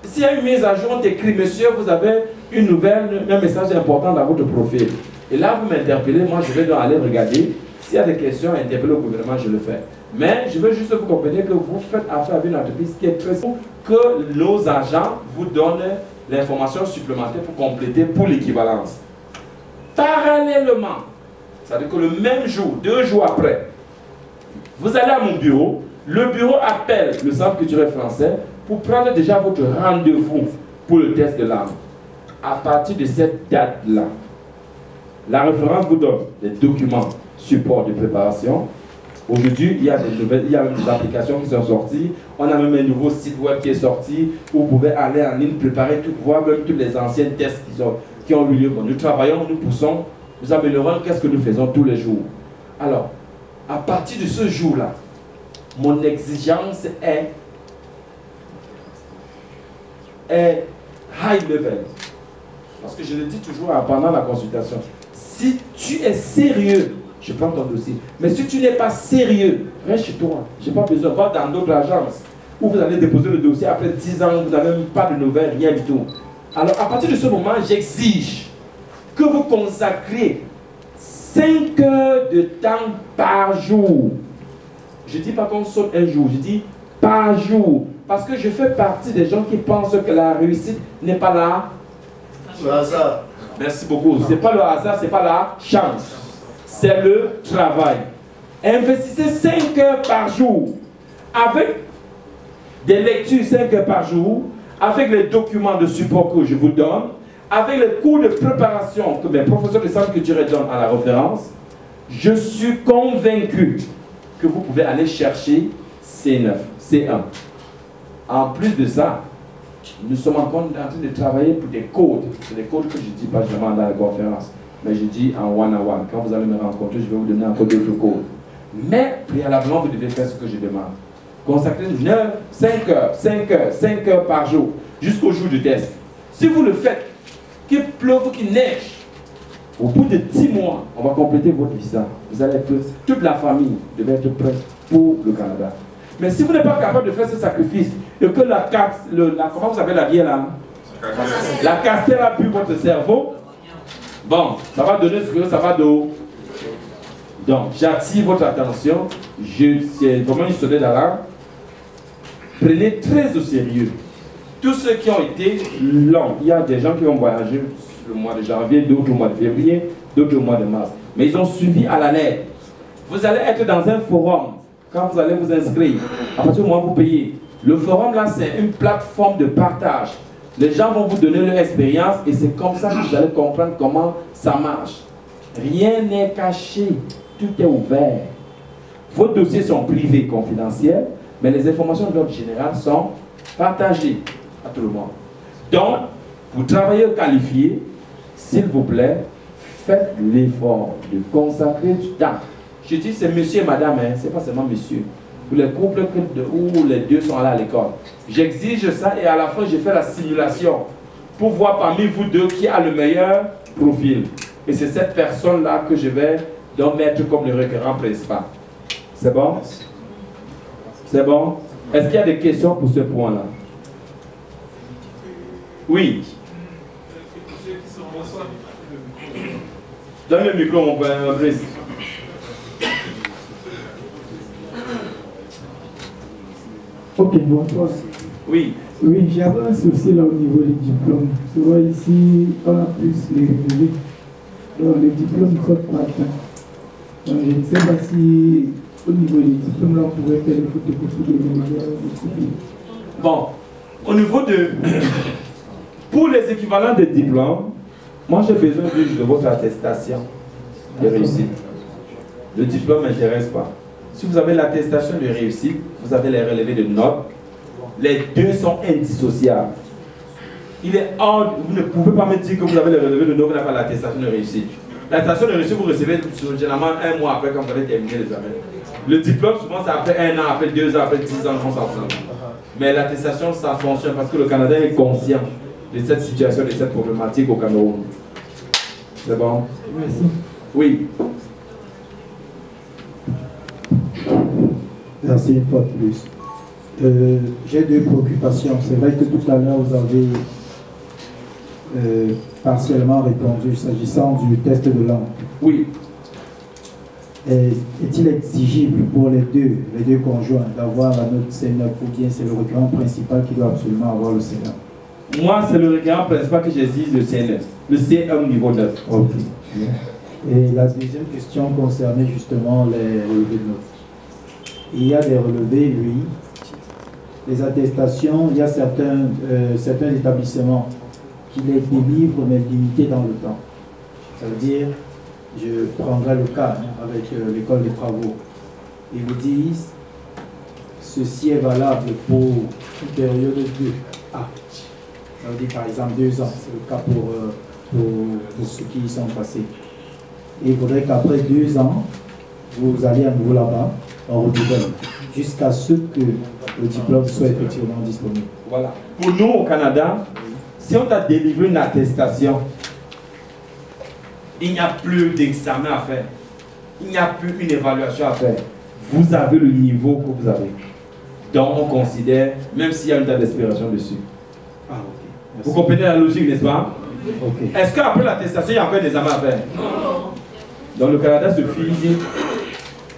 S6: S'il y a une mise à jour, on t'écrit, monsieur, vous avez une nouvelle, un message important dans votre profil. Et là, vous m'interpellez, moi je vais donc aller regarder. S'il y a des questions à interpeller au gouvernement, je le fais. Mais je veux juste vous comprendre que vous faites affaire avec une entreprise qui est très pour que nos agents vous donnent l'information supplémentaire pour compléter pour l'équivalence. Parallèlement, c'est-à-dire que le même jour, 2 jours après, vous allez à mon bureau, le bureau appelle le Centre culturel français pour prendre déjà votre rendez-vous pour le test de langue. À partir de cette date-là, la référence vous donne des documents, support de préparation. Aujourd'hui, il y a des applications qui sont sorties. On a même un nouveau site web qui est sorti où vous pouvez aller en ligne, préparer tout, voir même tous les anciens tests qui ont eu lieu. Nous travaillons, nous poussons, nous améliorons qu'est-ce que nous faisons tous les jours. Alors, à partir de ce jour-là, mon exigence est high level. Parce que je le dis toujours pendant la consultation. Si tu es sérieux, je prends ton dossier. Mais si tu n'es pas sérieux, reste chez toi. Je n'ai pas besoin de voir dans d'autres agences où vous allez déposer le dossier après 10 ans, vous n'avez même pas de nouvelles, rien du tout. Alors, à partir de ce moment, j'exige que vous consacriez 5 heures de temps par jour. Je ne dis pas qu'on saute un jour, je dis par jour. Parce que je fais partie des gens qui pensent que la réussite n'est pas là.
S2: Le hasard.
S6: Merci beaucoup. Ce n'est pas le hasard, ce n'est pas la chance. C'est le travail. Investissez 5 heures par jour avec des lectures 5 heures par jour, avec les documents de support que je vous donne, avec les cours de préparation que mes professeurs de centre culturel donnent à la référence. Je suis convaincu que vous pouvez aller chercher C9, C1. En plus de ça, nous sommes en train de travailler pour des codes. C'est des codes que je ne dis pas vraiment dans la conférence, mais je dis en one-on-one. Quand vous allez me rencontrer, je vais vous donner encore d'autres codes. Mais préalablement, vous devez faire ce que je demande. Consacrez 5 heures par jour, jusqu'au jour du test. Si vous le faites, qu'il pleuve ou qu'il neige, au bout de 10 mois, on va compléter votre visa. Vous allez être prêt. Toute la famille devait être prête pour le Canada. Mais si vous n'êtes pas capable de faire ce sacrifice, et que comment vous appelez la bière là? La castelle a bu votre cerveau, bon, ça va donner ce que ça va donner. Donc, j'attire votre attention. C'est vraiment une sonnette d'alarme. Prenez très au sérieux tous ceux qui ont été longs. Il y a des gens qui ont voyagé le mois de janvier, d'autres au mois de février, d'autres au mois de mars. Mais ils ont suivi à la lettre. Vous allez être dans un forum. Quand vous allez vous inscrire, à partir du moment où vous payez, le forum là, c'est une plateforme de partage. Les gens vont vous donner leur expérience et c'est comme ça que vous allez comprendre comment ça marche. Rien n'est caché, tout est ouvert. Vos dossiers sont privés, confidentiels, mais les informations de l'ordre général sont partagées à tout le monde. Donc, pour travailler qualifié, s'il vous plaît, faites l'effort de consacrer du temps. Je dis c'est monsieur et madame, hein, c'est pas seulement monsieur. Pour les couples où les deux sont allés à l'école. J'exige ça et à la fin, je fais la simulation pour voir parmi vous deux qui a le meilleur profil. Et c'est cette personne-là que je vais donc mettre comme le requérant principal. C'est bon? C'est bon? Est-ce qu'il y a des questions pour ce point-là? Oui. Donne le micro, mon père, Brice.
S9: Ok, bonsoir.
S6: Oui.
S9: Oui, j'avais un souci là au niveau des diplômes. Souvent ici, on a plus les relevés. Donc les diplômes ne sortent pas à temps. Donc je ne sais pas si au niveau des diplômes là, on pourrait faire des photocopies de mémoire.
S6: Bon, au niveau de... Pour les équivalents de diplômes, moi j'ai besoin de votre attestation de réussite. Le diplôme ne m'intéresse pas. Si vous avez l'attestation de réussite, vous avez les relevés de notes. Les deux sont indissociables. Il est hors, vous ne pouvez pas me dire que vous avez les relevés de notes, vous n'avez pas l'attestation de réussite. L'attestation de réussite, vous recevez généralement 1 mois après quand vous avez terminé les examens. Le diplôme, souvent, c'est après 1 an, après 2 ans, après 10 ans, on s'en fout. Mais l'attestation, ça fonctionne parce que le Canada est conscient de cette situation, de cette problématique au Cameroun. C'est bon?
S9: Merci.
S6: Oui.
S9: Merci une fois de plus. J'ai deux préoccupations. C'est vrai que tout à l'heure, vous avez partiellement répondu s'agissant du test de langue.
S6: Oui.
S9: Est-il exigible pour les deux conjoints d'avoir la note C9 ou bien c'est le requérant principal qui doit absolument avoir le C1?
S6: Moi, c'est le requérant principal que j'exige le C9. Le C1 niveau 9.
S9: Ok. Et la deuxième question concernait justement les relevés de notes. Il y a des relevés, oui. Les attestations, il y a certains établissements qui les délivrent, mais limités dans le temps. Ça veut dire, je prendrai le cas avec l'école des travaux. Ils vous disent, ceci est valable pour une période de 2 ans. Ça veut dire par exemple 2 ans. C'est le cas pour ceux qui y sont passés. Et il faudrait qu'après 2 ans, vous allez à nouveau là-bas, en renouvelle, jusqu'à ce que le diplôme soit effectivement disponible.
S6: Voilà. Pour nous au Canada, si on t'a délivré une attestation, il n'y a plus d'examen à faire. Il n'y a plus une évaluation à faire. Vous avez le niveau que vous avez. Donc on considère, même s'il y a une date d'expiration dessus.
S9: Ah, ok.
S6: Vous comprenez la logique, n'est-ce pas?
S9: Ok.
S6: Est-ce qu'après l'attestation, il y a encore des examens à faire? Non. Dans le Canada, ce fille dit,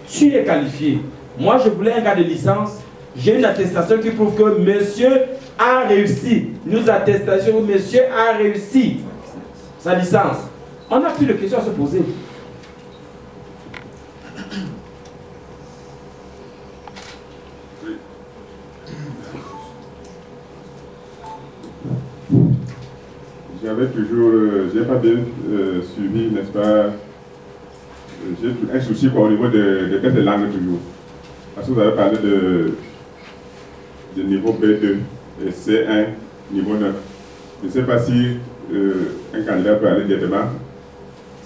S6: tu es qualifié. Moi, je voulais un cas de licence. J'ai une attestation qui prouve que monsieur a réussi. Nous attestation, monsieur a réussi sa licence. On n'a plus de questions à se poser.
S10: J'avais toujours, j'ai pas bien suivi, n'est-ce pas, j'ai un souci au niveau des tests de langue toujours. Parce que vous avez parlé de niveau B2 et C1, niveau 9. Je ne sais pas si un candidat peut aller directement,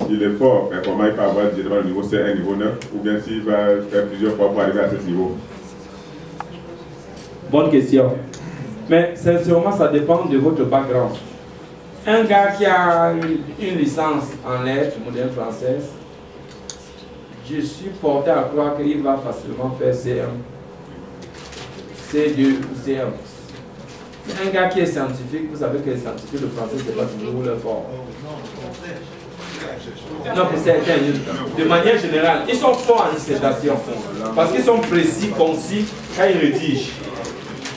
S10: s'il est fort, comment il peut avoir directement le niveau C1, niveau 9, ou bien s'il va faire plusieurs fois pour arriver à ce niveau.
S6: Bonne question. Mais sincèrement, ça dépend de votre background. Un gars qui a une licence en lettres modernes françaises, je suis porté à croire qu'il va facilement faire C1, C2 ou C1. Un gars qui est scientifique, vous savez que les scientifiques, le français, ce n'est pas toujours le fort. Non, pour certains, de manière générale, ils sont forts en dissertation parce qu'ils sont précis, concis quand ils rédigent.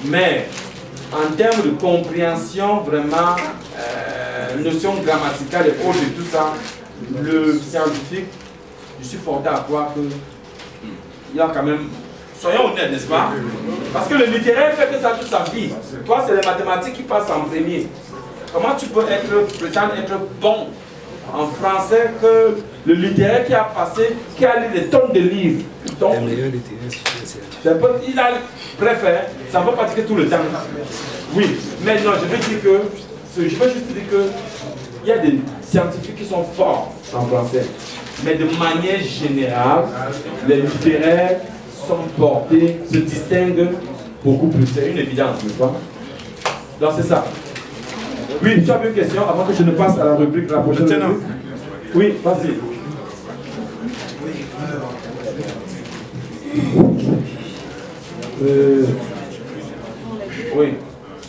S6: Mais en termes de compréhension, vraiment, notion grammaticale et autres et tout ça, le scientifique, je suis porté à croire qu'il y a quand même. Soyons honnêtes, n'est-ce pas? Parce que le littéraire fait que ça toute sa vie. Toi, c'est les mathématiques qui passent en premier. Comment tu peux prétendre être bon en français que le littéraire qui a passé, qui a lu des tonnes de livres? Il a préféré, ça ne veut pas dire que tout le temps. Oui, mais non, je veux dire que, je veux juste dire que il y a des scientifiques qui sont forts en français. Mais de manière générale, les littéraires sont portés, se distinguent beaucoup plus. C'est une évidence, n'est-ce pas? Donc c'est ça. Oui, tu as une question avant que je ne passe à la rubrique, la prochaine rubrique. Oui, vas-y. Oui.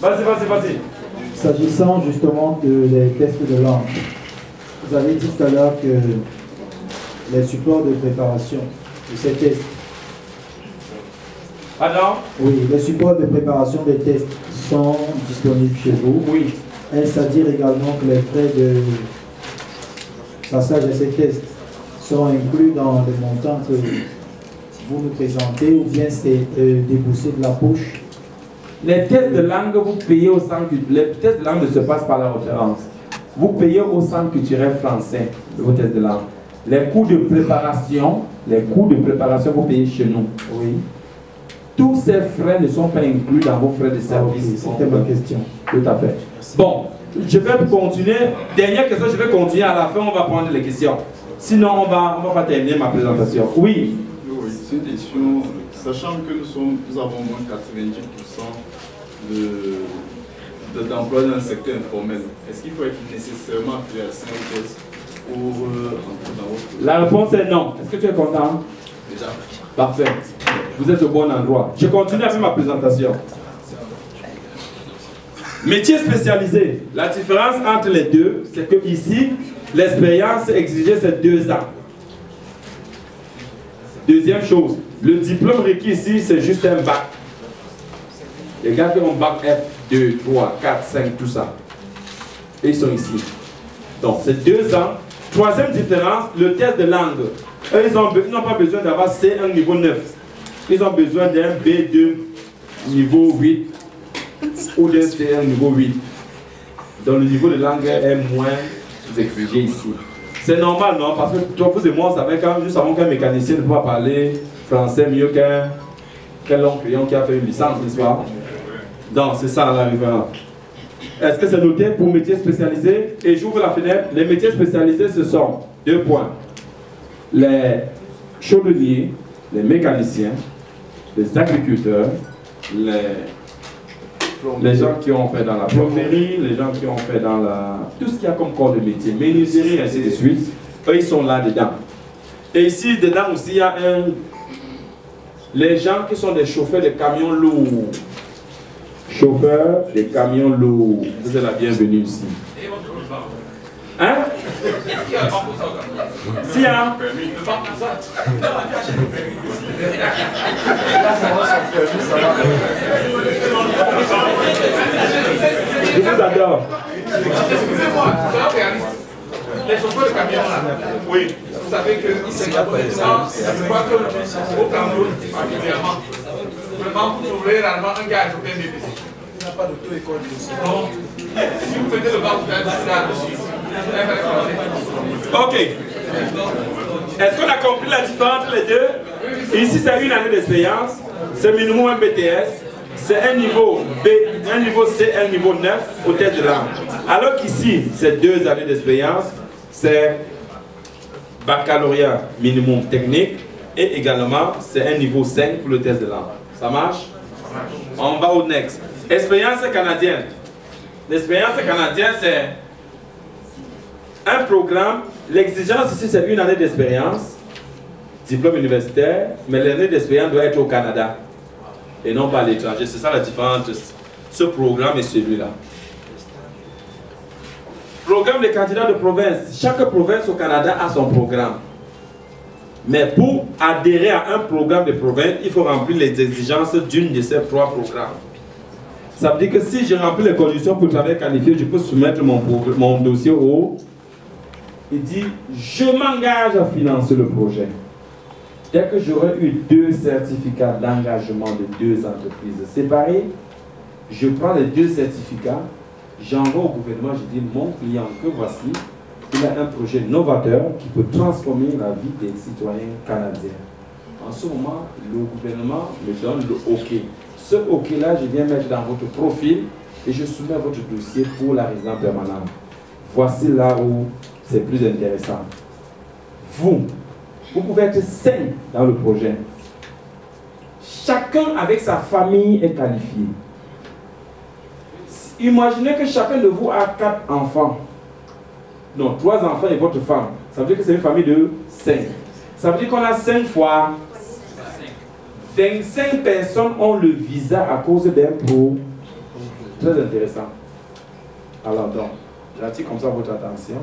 S6: Vas-y.
S9: S'agissant justement des tests de langue, vous avez dit tout à l'heure que les supports de préparation de ces tests.
S6: Pardon?
S9: Oui, les supports de préparation des tests sont disponibles chez vous.
S6: Oui.
S9: Est-ce à dire également que les frais de passage à ces tests sont inclus dans les montants que vous nous présentez ou bien c'est déboursé de la poche?
S6: Les tests de langue, vous payez au centre. Les tests de langue ne se passent par la référence. Vous payez au centre culturel français de vos tests de langue. Les coûts de préparation, vous payez chez nous.
S9: Oui.
S6: Tous ces frais ne sont pas inclus dans vos frais de service.
S9: C'était ma question.
S6: Tout à fait. Bon, je vais continuer. Dernière question, je vais continuer. À la fin, on va prendre les questions. Sinon, on va pas terminer ma présentation. Oui.
S7: Oui, c'est une question. Sachant que nous avons moins de 90% d'emplois dans le secteur informel, est-ce qu'il faut être nécessairement affilié à CNTS pour entrer dans votre...
S6: La réponse est non. Est-ce que tu es content?
S7: Déjà.
S6: Parfait. vous êtes au bon endroit. Je continue avec ma présentation. Métier spécialisé. La différence entre les deux, c'est que ici, l'expérience exigée, c'est 2 ans. Deuxième chose, le diplôme requis ici, c'est juste un bac. Les gars qui ont bac F, 2, 3, 4, 5, tout ça. Et ils sont ici. Donc, c'est 2 ans. Troisième différence, le test de langue. Eux, ils n'ont pas besoin d'avoir C1 niveau 9. Ils ont besoin d'un B2 niveau 8 ou d'un C1 niveau 8. Donc, le niveau de langue est moins exigé ici. C'est normal, non? Parce que toi, vous et moi, nous savons qu'un mécanicien ne peut pas parler français mieux qu'un long client qui a fait une licence, n'est-ce pas? Donc, c'est ça la référence. Est-ce que c'est noté pour métiers spécialisés? Et j'ouvre la fenêtre. Les métiers spécialisés, ce sont 2 points. Les chaudronniers, les mécaniciens, les agriculteurs, les gens qui ont fait dans la plomberie, les gens qui ont fait dans tout ce qu'il y a comme corps de métier, menuiserie, ainsi de suite. Eux, ils sont là-dedans. Et ici, dedans aussi, il y a les gens qui sont des chauffeurs de camions lourds. Chauffeurs des camions lourds. Vous êtes la bienvenue ici. Hein? Si, hein? Je vous adore.
S5: Excusez-moi, les chauffeurs de camions là, oui, vous savez que c'est la connaissance, je crois qu'au Cameroun, particulièrement, vraiment vous trouverez rarement un gars à chauffer un BBC.
S3: Il n'y a pas d'auto-école de ça.
S5: Donc, si vous faites le bac, vous avez ça aussi.
S6: Ok. Est-ce qu'on a compris la différence entre les deux? Ici, c'est 1 année d'expérience. C'est minimum un BTS. C'est un niveau B, un niveau C, un niveau 9 au test de langue. Alors qu'ici, c'est 2 années d'expérience. C'est baccalauréat minimum technique. Et également, c'est un niveau 5 pour le test de langue. Ça marche? On va au next. Expérience canadienne. L'expérience canadienne, c'est un programme. L'exigence ici, c'est 1 année d'expérience, diplôme universitaire, mais l'année d'expérience doit être au Canada et non pas à l'étranger. C'est ça la différence entre ce programme et celui-là. Programme des candidats de province. Chaque province au Canada a son programme. Mais pour adhérer à un programme de province, il faut remplir les exigences d'une de ces 3 programmes. Ça veut dire que si je remplis les conditions pour travailler qualifié, je peux soumettre mon dossier au... Il dit, je m'engage à financer le projet. Dès que j'aurai eu 2 certificats d'engagement de 2 entreprises séparées, je prends les 2 certificats, j'envoie au gouvernement, je dis, mon client que voici, il a un projet novateur qui peut transformer la vie des citoyens canadiens. En ce moment, le gouvernement me donne le OK. Ce OK-là, je viens mettre dans votre profil et je soumets votre dossier pour la résidence permanente. Voici là où c'est plus intéressant. Vous pouvez être 5 dans le projet. Chacun avec sa famille est qualifié. Imaginez que chacun de vous a 4 enfants. Non, 3 enfants et votre femme. Ça veut dire que c'est une famille de 5. Ça veut dire qu'on a 5 fois 25 personnes ont le visa à cause d'un pro. Très intéressant. Alors donc, j'attire comme ça votre attention.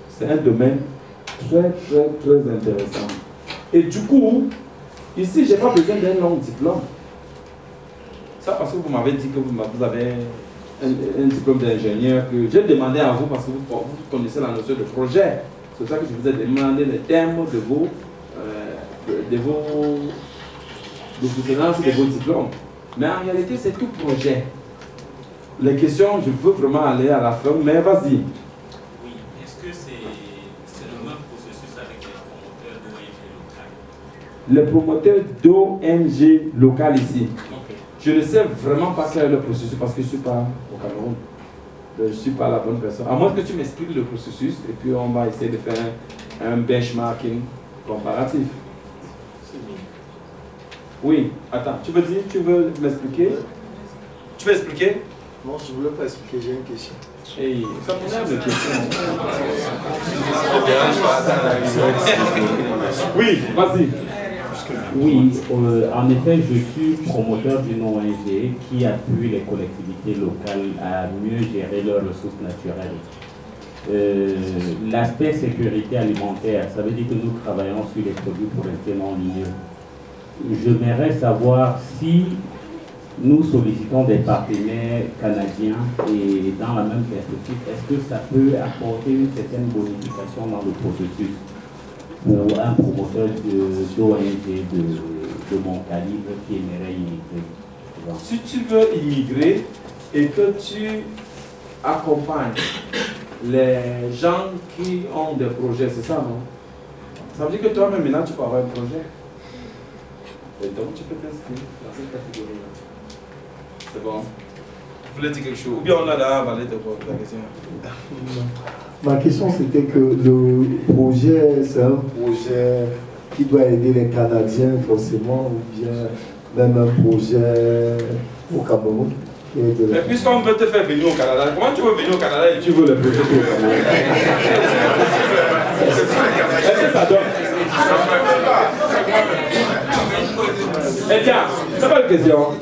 S6: C'est un domaine très intéressant. Et du coup, ici, je n'ai pas besoin d'un long diplôme. Ça parce que vous m'avez dit que vous avez un diplôme d'ingénieur que j'ai demandé à vous parce que vous connaissez la notion de projet. C'est pour ça que je vous ai demandé les termes de vos soutenances de vos diplômes. Mais en réalité, c'est tout projet. Les questions, je veux vraiment aller à la fin, mais vas-y.
S11: Oui, est-ce que c'est le même processus avec les promoteurs d'ONG locales?
S6: Les promoteurs d'ONG locales ici. Okay. Je ne sais vraiment pas quel est le processus parce que je ne suis pas au Cameroun. Je ne suis pas la bonne personne. À moins que tu m'expliques le processus et puis on va essayer de faire un benchmarking comparatif. Oui, attends, tu veux m'expliquer? Tu veux expliquer?
S2: Non, je ne voulais pas expliquer, j'ai une question.
S6: Hey, ça m'énerve de question. Oui, vas-y.
S12: Oui, en effet, je suis promoteur d'une ONG qui appuie les collectivités locales à mieux gérer leurs ressources naturelles. L'aspect sécurité alimentaire, ça veut dire que nous travaillons sur les produits pour rester non ligneux. J'aimerais savoir si nous sollicitons des partenaires canadiens et dans la même perspective, est-ce que ça peut apporter une certaine bonification dans le processus pour un promoteur d'ONG de mon calibre qui aimerait immigrer?
S6: Si tu veux immigrer et que tu accompagnes les gens qui ont des projets, c'est ça, non? Ça veut dire que toi-même, maintenant, tu peux avoir un projet. Et donc, tu peux t'inscrire dans cette catégorie-là. C'est bon. Vous voulez dire quelque chose? Ou bien on a là parlé de la question.
S3: Ma question, c'était que le projet, c'est un projet qui doit aider les Canadiens forcément, ou bien même un projet au Cameroun.
S6: Mais puisqu'on veut te faire venir au Canada, comment tu veux venir au Canada et tu veux le projet au Cameroun? Est-ce que ça donne? Eh bien, c'est pas une question. Hein?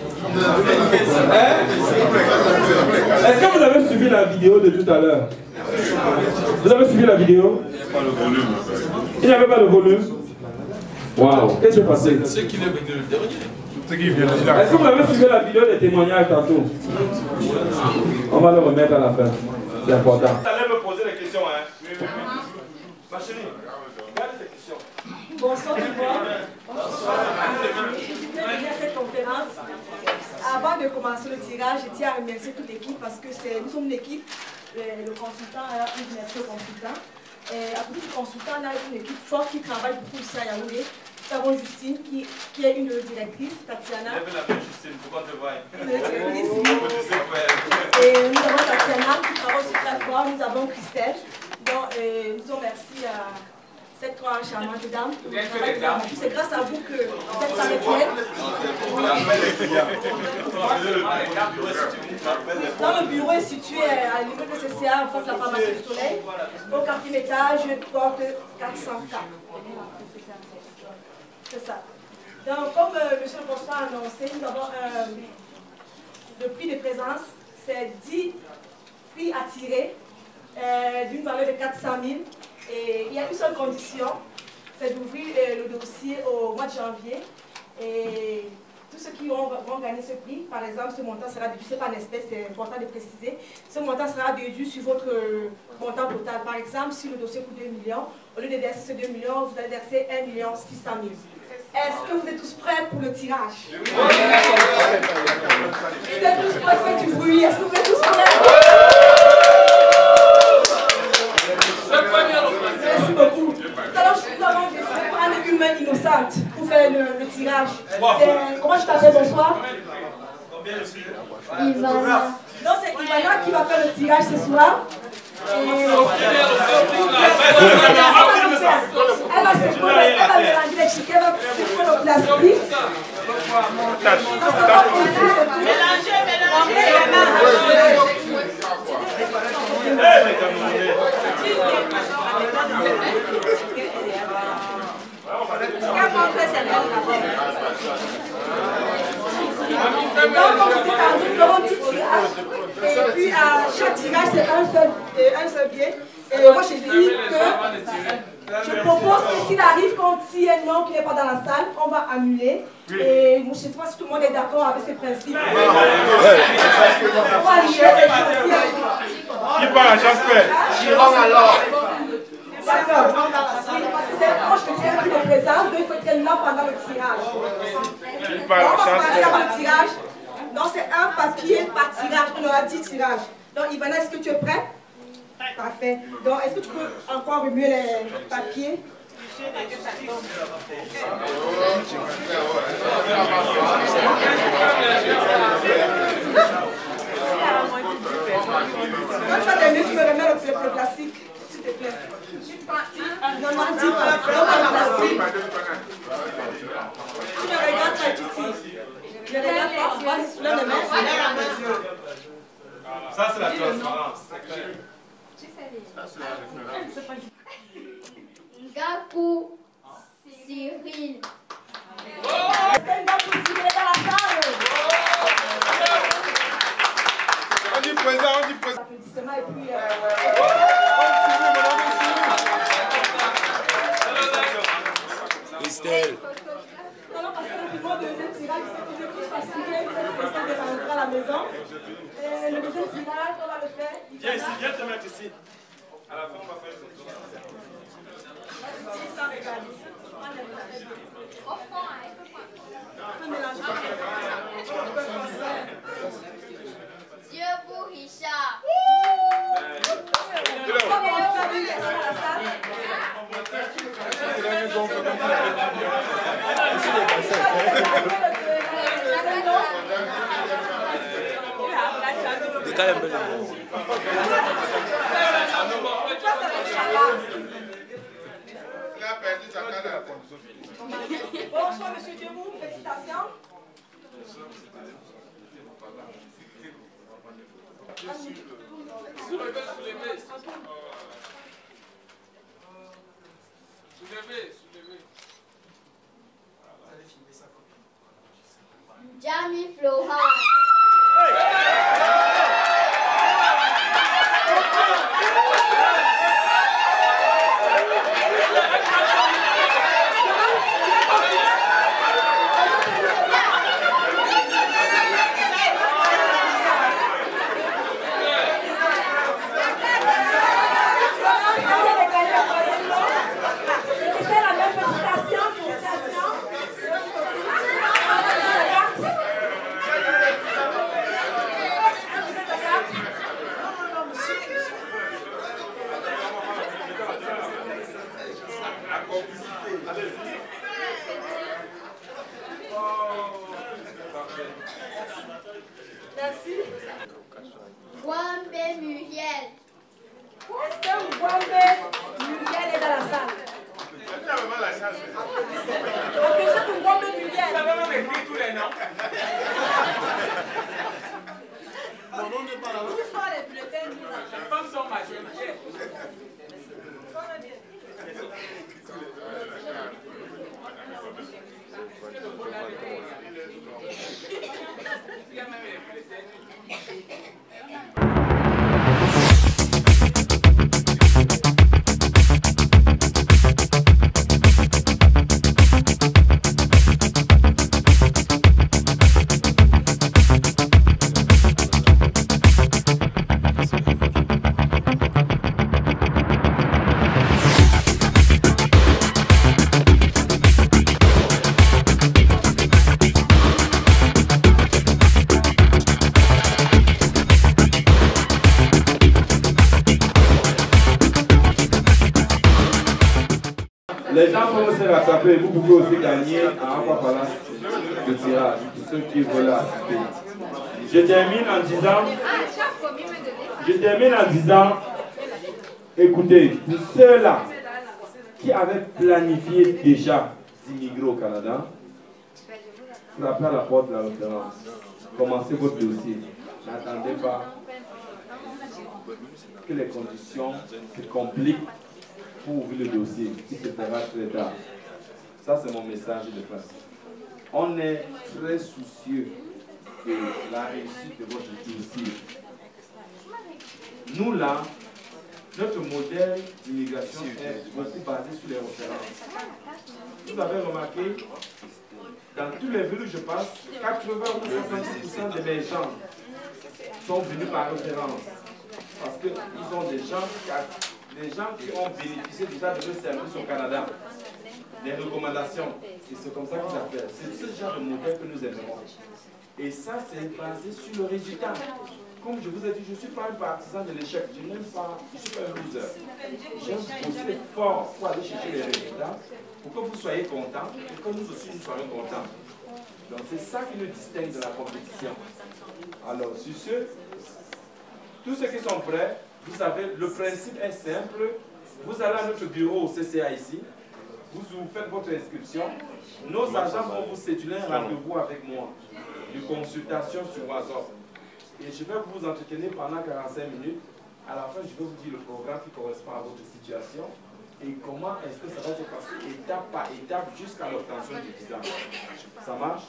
S6: Est-ce que vous avez suivi la vidéo de tout à l'heure? Vous avez suivi la vidéo? Il n'y avait pas le volume. Waouh, qu'est-ce qui s'est passé?
S7: C'est qui est venu le dernier.
S6: Est-ce que vous avez suivi la vidéo des témoignages tantôt? On va le remettre à la fin. C'est important. Vous allez me poser des questions, hein? Ma chérie, regarde tes questions.
S8: Bonsoir tout le monde. Bonsoir. Je voulais venir à cette conférence. Avant de commencer le tirage, je tiens à remercier toute l'équipe parce que nous sommes une équipe. Le consultant a une merci au consultant. Et à côté du consultant, on a une équipe forte qui travaille beaucoup ici à Yaoundé. Nous avons Justine qui est une directrice, Tatiana.
S7: Lève la main, Justine, pourquoi te voir?
S8: Une directrice. Et nous avons Tatiana qui travaille aussi très fort. Nous avons Christelle. Donc, nous disons merci à ces trois charmantes dames. C'est grâce à vous que cette salle est pleine. Dans le bureau est situé à l'immeuble de CCA, en face de la pharmacie du Soleil, au 4e étage, porte 404. C'est ça. Donc, comme M. le Consul a annoncé, nous avons le prix de présence, c'est 10 prix à tirer d'une valeur de 400 000. Et il y a une seule condition, c'est d'ouvrir le dossier au mois de janvier. Et tous ceux qui vont gagner ce prix, par exemple, ce montant sera déduit, ce n'est pas en espèces, c'est important de préciser. Ce montant sera déduit sur votre montant total. Par exemple, si le dossier coûte 2 millions, au lieu de verser ces 2 millions, vous allez verser 1 600 000. Est-ce que vous êtes tous prêts pour le tirage? Oui. Vous êtes tous prêts, faites du bruit. Est-ce que vous êtes tous prêts? Merci beaucoup. Tout à l'heure, nous avons décidé de prendre une main innocente pour faire le tirage. Comment je t'appelle? Bonsoir. Ivana. Donc c'est Ivana qui va faire le tirage ce soir. Elle va se coller, elle va mélanger les chiquets, elle va se coller au plastique. Donc, on vous dit par nous avons un petit tirage. Et puis, à chaque tirage, c'est un seul billet. Et moi, je dis que je propose que s'il arrive qu'on tire un nom qui n'est pas dans la salle, on va annuler. Et je ne sais pas si tout le monde est d'accord avec ces principes. On va annuler les choses.
S5: Qui part à Jasper?
S8: Chiron alors. D'accord. Parce que c'est moi, je te dis un prix de présence, donc il faut être là pendant le tirage. On va commencer par le tirage. Donc c'est un papier par tirage. On aura 10 tirages. Donc Ivana, est-ce que tu es prête? Parfait. Donc est-ce que tu peux encore remuer les papiers? Quand tu vas terminer, tu me remets le plastique, s'il te plaît. Donne-moi 10 le plastique. Tu ne regardes pas, tu tires. Ne regarde pas, vas-y, soulève les mains.
S5: Ça, c'est la transparence.
S13: Ngakou Cyril.
S8: niveau de deuxième tirage, c'est que je suis fatiguée, vous allez essayer de rentrer à la maison. Et le deuxième tirage, on va le faire.
S6: Viens ici, viens te mettre ici. À la fin, on va faire une photo.
S8: Sans regarder.
S13: Dieu pour Richard.
S8: Bonsoir, monsieur Debout, félicitations.
S6: Soulevez.
S13: Jamie Floha.
S8: Merci.
S13: Wambe Muriel.
S8: Est-ce que Wambe Muriel est dans la salle? Appelez ça pour Wambe Muriel.
S6: Vous avez même écrit tous les noms.
S8: Mon nom n'est pas là. Où sont les bulletins?
S6: Les femmes sont majoritaires.
S1: Les gens peuvent se rattraper, vous pouvez aussi gagner à Aqua Palace de tirage, pour ceux qui veulent assister. Je termine en disant, écoutez, pour ceux-là qui avaient planifié déjà d'immigrer au Canada, frappez à la porte de la référence, commencez votre dossier, n'attendez pas que les conditions se compliquent pour ouvrir le dossier, qui se fera très tard. Ça, c'est mon message de fin. On est très soucieux de la réussite de votre dossier. Nous, là, notre modèle d'immigration est beaucoup basé sur les références. Vous avez remarqué, dans tous les villes où je passe, 80 ou 70% de mes gens sont venus par référence. Parce qu'ils ont des gens qui ont bénéficié déjà de nos services au Canada, des recommandations. Et c'est comme ça qu'ils appellent. C'est ce genre de modèle que nous aimons. Et ça, c'est basé sur le résultat. Comme je vous ai dit, je ne suis pas un partisan de l'échec. Je n'aime pas, je ne suis pas un loser. J'aime bosser fort pour aller chercher les résultats, pour que vous soyez contents et que nous aussi nous soyons contents. Donc c'est ça qui nous distingue de la compétition. Alors, sur ce, tous ceux qui sont prêts, vous savez, le principe est simple. Vous allez à notre bureau au CCA ici, vous faites votre inscription. Nos agents vont vous céduler un rendez-vous avec moi de consultation sur WhatsApp. Et je vais vous entretenir pendant 45 minutes. À la fin, je vais vous dire le programme qui correspond à votre situation et comment est-ce que ça va se passer étape par étape jusqu'à l'obtention du visa. Ça marche?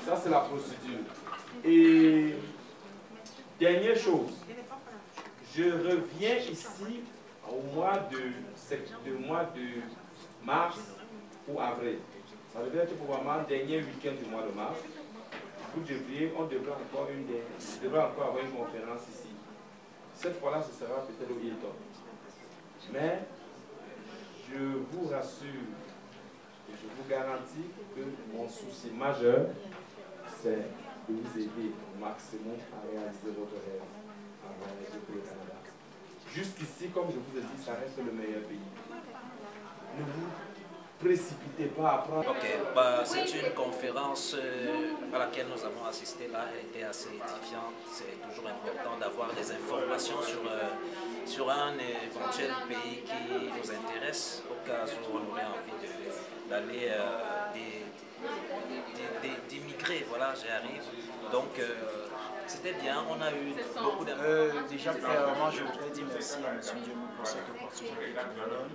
S1: Ça, c'est la procédure. Et dernière chose, je reviens ici au mois de mars ou avril.
S6: Ça devait être probablement le dernier week-end du mois de mars. On devrait encore avoir une conférence ici. Cette fois-là, ce sera peut-être au Hilton. Mais je vous rassure et je vous garantis que mon souci majeur, c'est de vous aider au maximum à réaliser votre rêve, à voyager pour le Canada. Jusqu'ici, comme je vous ai dit, ça reste le meilleur pays. Ne vous précipitez pas à prendre...
S14: Ok, c'est une conférence à laquelle nous avons assisté là, elle était assez édifiante. C'est toujours important d'avoir des informations sur un éventuel pays qui nous intéresse, au cas où on aurait envie d'aller d'immigrer. Voilà, j'y arrive. Donc, c'était bien, on a eu beaucoup d'informations.
S15: Déjà, premièrement, je voudrais dire merci à M. Diemou pour cette opportunité qu'il nous donne.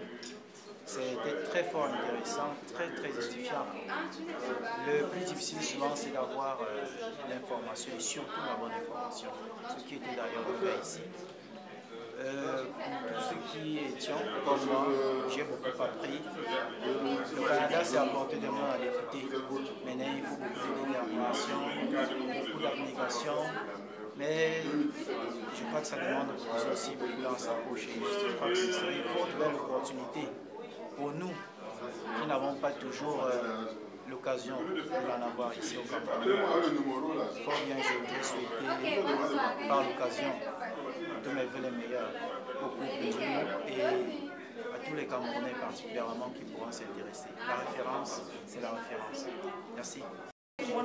S15: C'était très fort intéressant, très édifiant. Le plus difficile souvent, c'est d'avoir l'information et surtout la bonne information, ce qui était d'ailleurs le cas ici. Pour ceux qui étions comme moi, j'ai beaucoup appris. Le Canada s'est à portée de main à l'écouter. Maintenant, il faut beaucoup de détermination, beaucoup d'abnégation. Mais je crois que ça demande de poser aussi beaucoup dans sa poche. Et je crois que ce serait une forte belle opportunité pour nous qui n'avons pas toujours l'occasion de l'en avoir ici au Cameroun. Fort bien, je voudrais souhaiter par l'occasion tous mes vœux les meilleurs au couple et à tous les Camerounais particulièrement qui pourront s'intéresser. La référence, c'est la référence. Merci.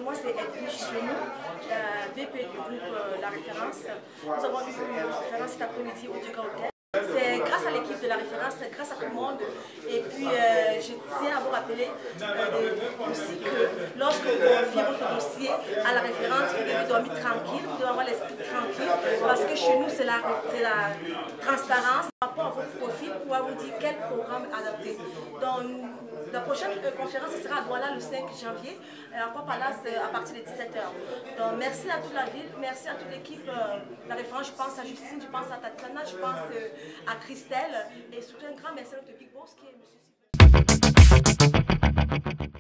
S8: Moi, c'est Edwige Chenou, VP du groupe La Référence. Nous avons eu une conférence cet après-midi au Duga Hotel. C'est grâce à l'équipe de La Référence, c'est grâce à tout le monde. Et puis, je tiens à vous rappeler aussi que lorsque vous confiez votre dossier à La Référence, vous devez dormir tranquille, vous devez avoir l'esprit tranquille, parce que chez nous, c'est la transparence. Par rapport à votre profil, pour pouvoir vous dire quel programme adapter. Donc, la prochaine conférence sera à Douala le 5 janvier, et encore par là, c'est à partir de 17h. Donc, merci à toute la ville, merci à toute l'équipe. La Référence, je pense à Justine, je pense à Tatiana, je pense à Christelle, et surtout un grand merci à notre Big Boss qui est M.